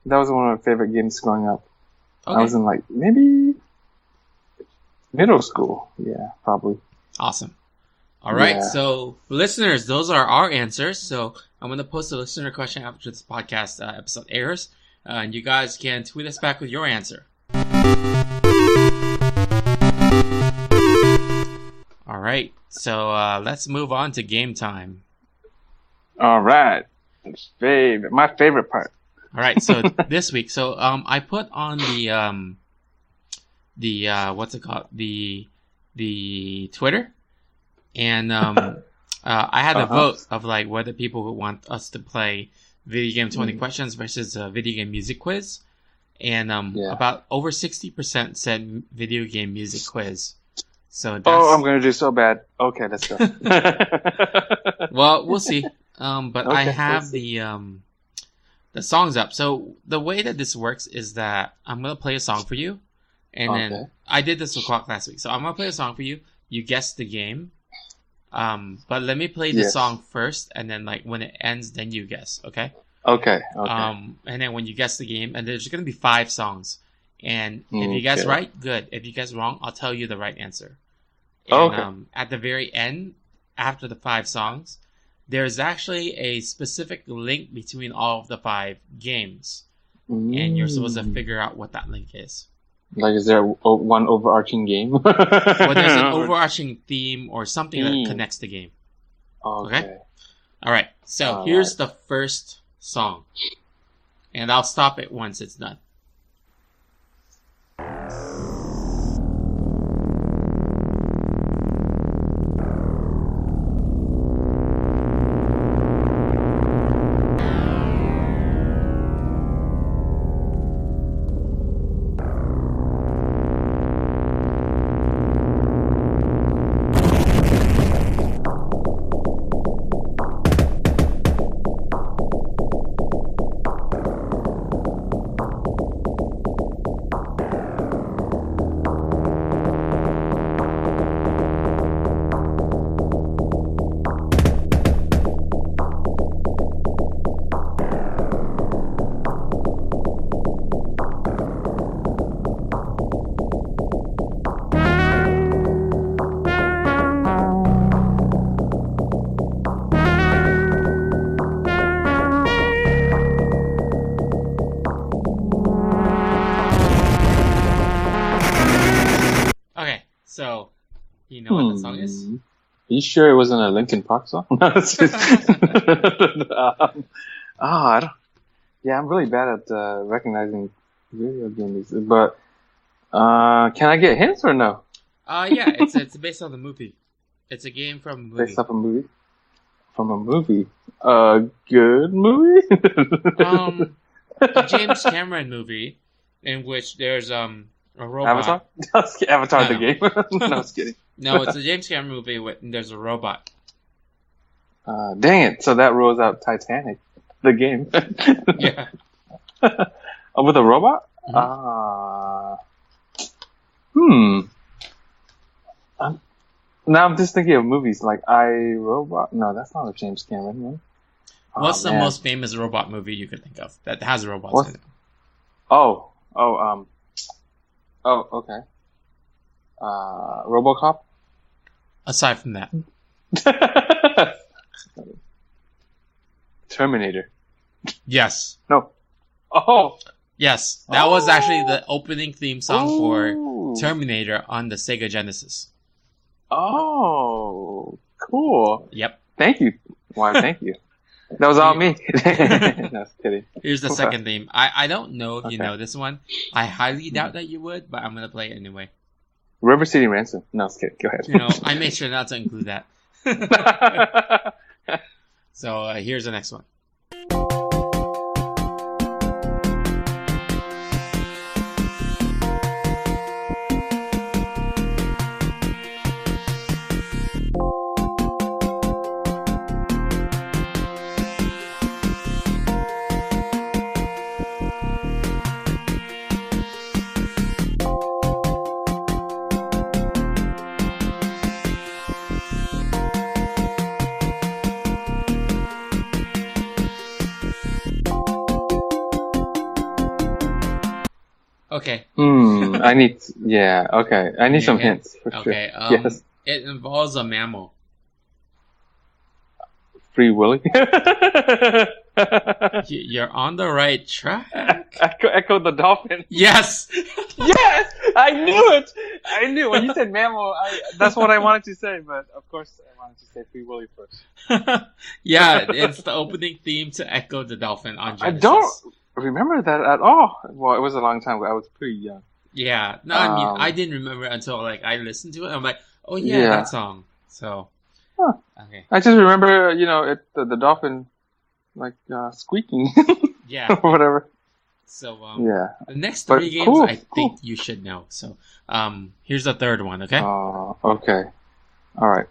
that was one of my favorite games growing up. I Okay, was in like maybe middle school. Yeah, probably. awesome. All right, Yeah. so listeners, those are our answers. So I'm gonna post a listener question after this podcast episode airs, and you guys can tweet us back with your answer. All right, so let's move on to game time. All right, my favorite part. All right, so this week, I put on the what's it called, the Twitter, and I had a vote of like whether people would want us to play video game 20 questions versus a video game music quiz, and Yeah. about over 60% said video game music quiz. So that's, Oh, I'm gonna do so bad. Okay, let's go. well, we'll see. But I Okay, have we'll the songs up. So the way that this works is that I'm gonna play a song for you, and Okay. then I did this with Clock last week. So I'm gonna play a song for you. You guess the game. But let me play the Yes. song first, and then like when it ends, then you guess. Okay. Okay. And then when you guess the game, and there's gonna be 5 songs, and if you guess Okay. right, good. If you guess wrong, I'll tell you the right answer. And, Okay. At the very end, after the 5 songs, there's actually a specific link between all of the 5 games, and you're supposed to figure out what that link is. Like, is there one overarching game? Well, there's an overarching theme or something that Theme. connects the game. Okay. All right, so All here's right. the first song, and I'll stop it once it's done. Okay, so you know what the song is? Are you sure it wasn't a Linkin Park song? I don't. Yeah, I'm really bad at recognizing video games. But can I get hints or no? Yeah, it's based on the movie. It's a game from a movie. Based off a movie. From a movie. A good movie. the James Cameron movie in which there's a robot. Avatar? Avatar No, the game? No, I was kidding. No, it's a James Cameron movie and there's a robot. Dang it. So that rules out Titanic, the game. Yeah. Oh, with a robot? Now I'm just thinking of movies like I, Robot. No, that's not a James Cameron one. What's the most famous robot movie you can think of that has robots in it? Okay. RoboCop? Aside from that. Terminator. Yes. No. Oh. Yes. That was actually the opening theme song Ooh. for Terminator on the Sega Genesis. Oh, cool. Yep. Thank you. Why, thank you. That was all me. No, just kidding. Here's the second theme. I don't know if you Okay. know this one. I highly doubt that you would, but I'm going to play it anyway. River City Ransom. No, just kidding. Go ahead. You know, I made sure not to include that. So here's the next one. Okay. I need, okay. I need some hints for Okay. sure. Yes. It involves a mammal. Free Willy. You're on the right track. Echo the dolphin. Yes. Yes, I knew it. I knew when you said mammal. That's what I wanted to say, but of course I wanted to say Free Willy first. Yeah, it's the opening theme to Echo the Dolphin on Genesis. I don't remember that at all. Well, it was a long time ago. I was pretty young. Yeah, no, I mean, I didn't remember it until like I listened to it. I'm like, oh yeah, that song. So, Huh. okay, I just remember, the dolphin, like squeaking yeah. or whatever. So, Yeah. the next But three games cool, I think you should know. So, here's the third one. Okay. Okay. All right.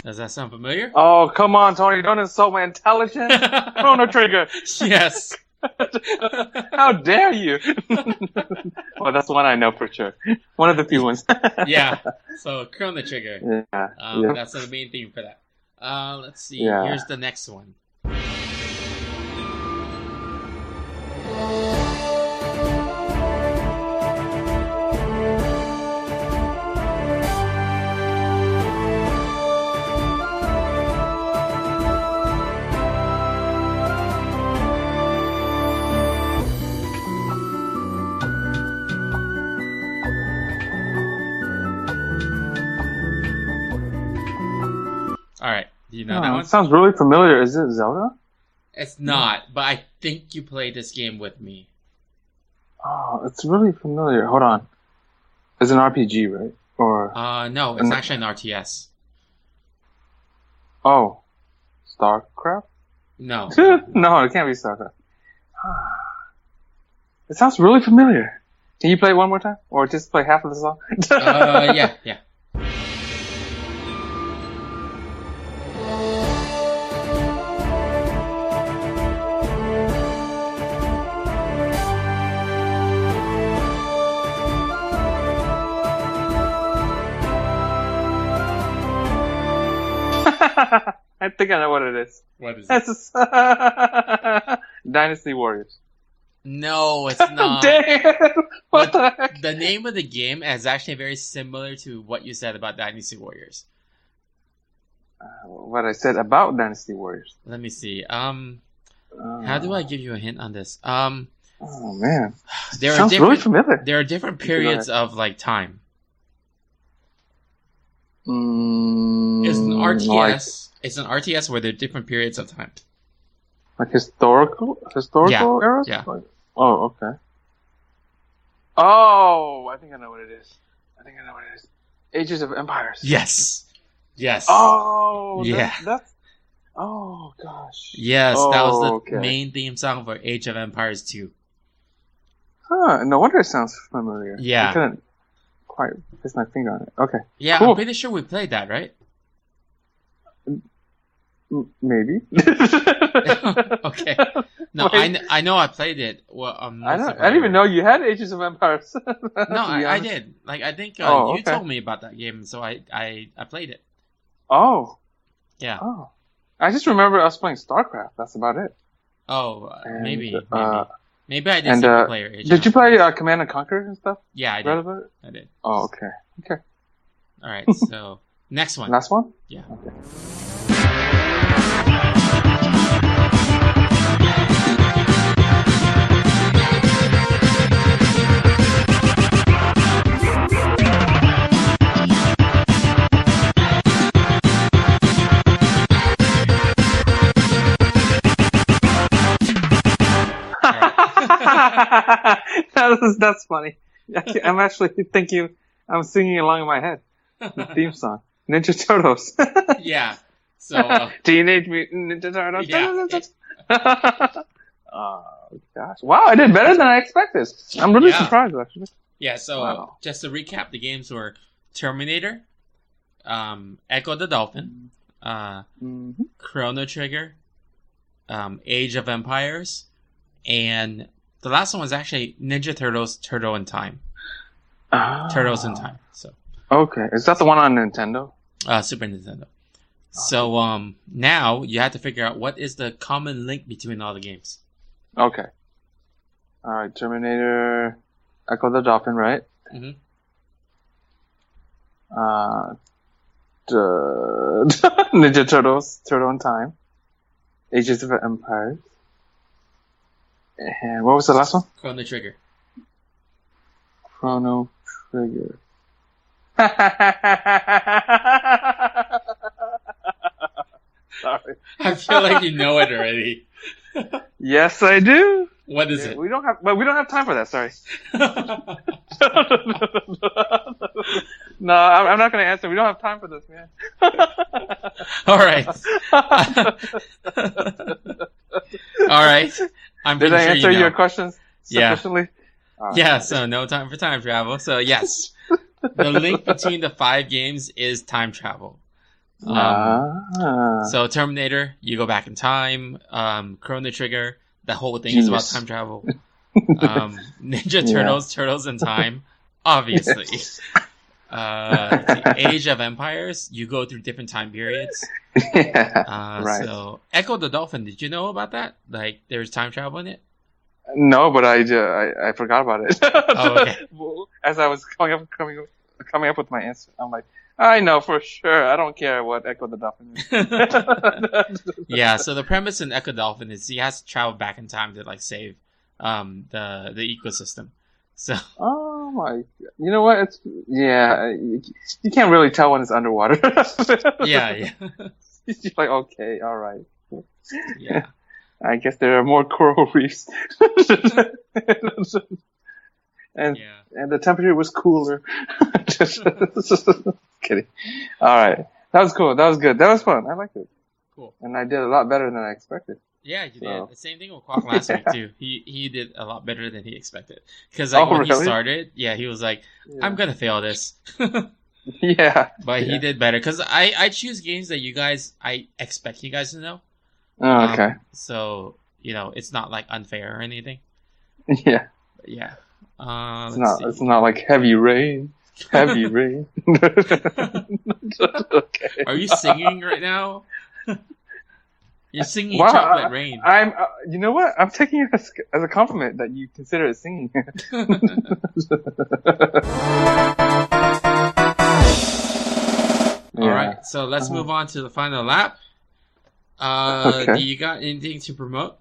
Does that sound familiar? Oh, come on, Tony! Don't insult my intelligence. Chrono Trigger. Yes. How dare you? Well, that's one I know for sure. One of the few ones. Yeah. So, Chrono Trigger. Yeah. That's the main theme for that. Let's see. Yeah. Here's the next one. All right. Do you know that one? It sounds really familiar. Is it Zelda? It's not, but I think you played this game with me. Oh, it's really familiar. Hold on. It's an RPG, right? Or No, it's actually an RTS. oh, StarCraft? No. No, it can't be StarCraft. It sounds really familiar. Can you play it one more time, or just play half of the song? Yeah. I think I know what it is. What is it? It's Dynasty Warriors. No, it's not. Damn! What the heck? The name of the game is actually very similar to what you said about Dynasty Warriors. What I said about Dynasty Warriors. Let me see. How do I give you a hint on this? Oh man, There are sounds different, really familiar. There are different periods of like time. It's an RTS. It's an RTS where there are different periods of time. Like historical eras? Yeah. Like, oh, okay. Oh, I think I know what it is. Ages of Empires. Yes. Oh, yeah. That's oh gosh. Yes, that was the okay. main theme song for Age of Empires 2. Huh, no wonder it sounds familiar. Yeah. I couldn't quite place my finger on it. Okay. Yeah, cool. I'm pretty sure we played that, right? Maybe. Okay. No, I know I played it. Well, I didn't even know you had Ages of Empires. No, I did. Like, I think you told me about that game, so I played it. Oh. Yeah. Oh. I just remember us playing StarCraft. That's about it. Oh, And, maybe I did and, single player. Did you play Command and Conquer and stuff? Yeah, I did. Read about it? I did. Oh, okay. Okay. All right. So next one. Last one? Yeah. Okay. That's funny. I'm actually thinking, I'm singing along in my head. The theme song. Ninja Turtles. Yeah. So Teenage Mutant Ninja Turtles. Yeah. Oh gosh! Wow, I did better than I expected. I'm really surprised, actually. Yeah. So Wow. just to recap, the games were Terminator, Echo the Dolphin, Chrono Trigger, Age of Empires, and the last one was actually Ninja Turtles: Turtle in Time. Turtles in Time. So. Okay, is that the one on Nintendo? Super Nintendo. So now you have to figure out what is the common link between all the games. Okay. All right, Terminator, Echo the Dolphin, right? Mm-hmm. Ninja Turtles, Turtle in Time, Ages of Empires, and what was the last one? Chrono Trigger. Chrono Trigger. Sorry. I feel like you know it already. Yes, I do. What is it? We don't have time for that. Sorry. No, I'm not going to answer. We don't have time for this, man. All right. All right. Did I answer your questions sufficiently? Yeah. So no time for time travel. So yes, the link between the 5 games is time travel. So Terminator, you go back in time. Chrono Trigger, the whole thing is about time travel. Ninja Turtles, Turtles in Time, obviously. The Age of Empires, you go through different time periods. Right. So Echo the Dolphin, did you know about that? Like, there's time travel in it? No, but I forgot about it. Oh, okay. As I was coming up with my answer, I'm like, I know for sure. I don't care what Echo the Dolphin is. Yeah, so the premise in Echo Dolphin is he has to travel back in time to like save the ecosystem. So oh my, you know what? You can't really tell when it's underwater. yeah. You're like, okay, all right. Yeah. I guess there are more coral reefs. And the temperature was cooler. Just kidding. All right, that was cool. That was good. That was fun. I liked it. Cool. And I did a lot better than I expected. Yeah, you did. The same thing with Quack last week too. He did a lot better than he expected. Because like when he started, he was like, "I'm gonna fail this." Yeah. But he did better because I choose games that I expect you guys to know. Oh, okay. So it's not like unfair or anything. Yeah. But yeah. It's not like Heavy Rain. Heavy Rain. Okay. Are you singing right now? You're singing Chocolate Rain. I'm. You know what? I'm taking it as a compliment that you consider it singing. All right. So let's move on to the final lap. Okay. Do you got anything to promote?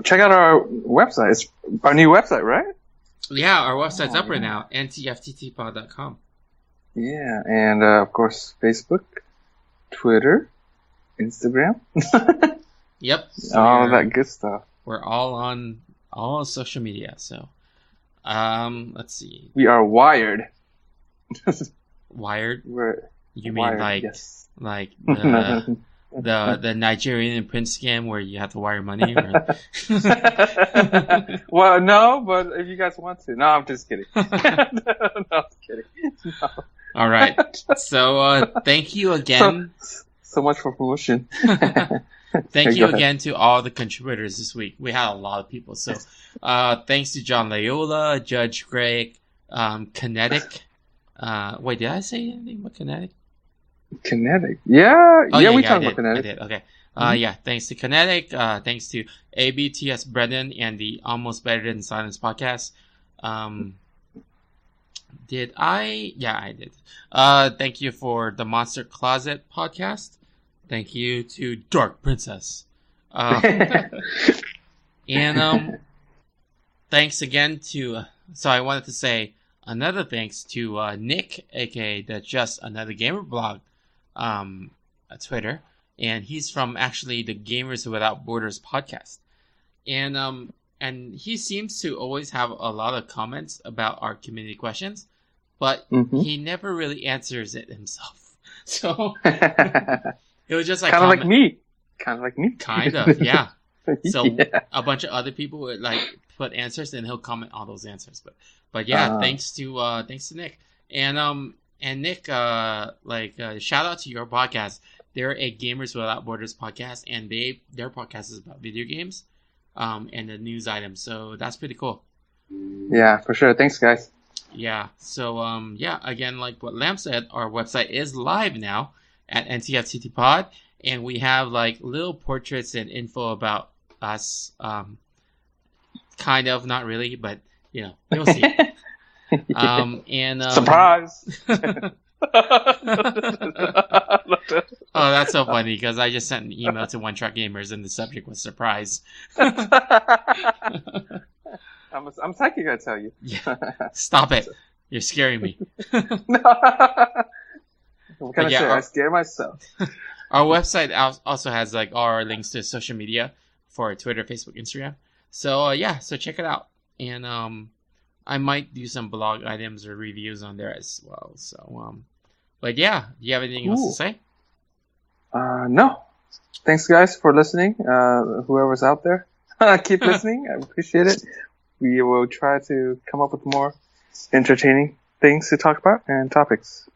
check out our website. It's our new website, right? Yeah, our website's up right now, ntfttpod.com. Yeah, and of course, Facebook, Twitter, Instagram. Yep. All that good stuff. We're all on social media, so let's see. We are wired. Wired? You mean wired, like yes. like the Nigerian prince scam where you have to wire money? Or... Well, no, but if you guys want to. No, I'm just kidding. No, I'm kidding. No. All right. So thank you again. So much for promotion. Thank you again to all the contributors this week. We had a lot of people. So thanks to John Loyola, Judge Greg, Kinetic. Wait, did I say anything about Kinetic? Kinetic. Yeah. Oh, we yeah, talked about Kinetic. I did. Okay. Yeah, thanks to Kinetic. Thanks to ABTS Brennan and the Almost Better Than Silence podcast. Did I? Yeah, I did. Thank you for the Monster Closet podcast. Thank you to Dark Princess. And thanks again to... So I wanted to say another thanks to Nick, aka the Just Another Gamer blog, Twitter. And he's from actually the Gamers Without Borders podcast. And he seems to always have a lot of comments about our community questions, but he never really answers it himself. So it was just like kind of like me. Kind of, yeah. So a bunch of other people would like put answers, and he'll comment all those answers. But yeah, thanks to Nick and Nick. Shout out to your podcast. They're a Gamers Without Borders podcast, and their podcast is about video games, and the news items. So that's pretty cool. Yeah, for sure. Thanks, guys. Yeah. So again, like what Lamp said, our website is live now at NTFTTPod, and we have like little portraits and info about us. Kind of, not really, but you'll see. Surprise! Oh, that's so funny because I just sent an email to One Track Gamers and the subject was surprise. I'm psychic, I tell you. Yeah. Stop it! You're scaring me. What can I say? I scare myself. Our website also has like all our links to social media for Twitter, Facebook, Instagram. So so check it out, and I might do some blog items or reviews on there as well. So but yeah, do you have anything else to say? No. Thanks, guys, for listening. Whoever's out there, keep listening. I appreciate it. We will try to come up with more entertaining things to talk about and topics.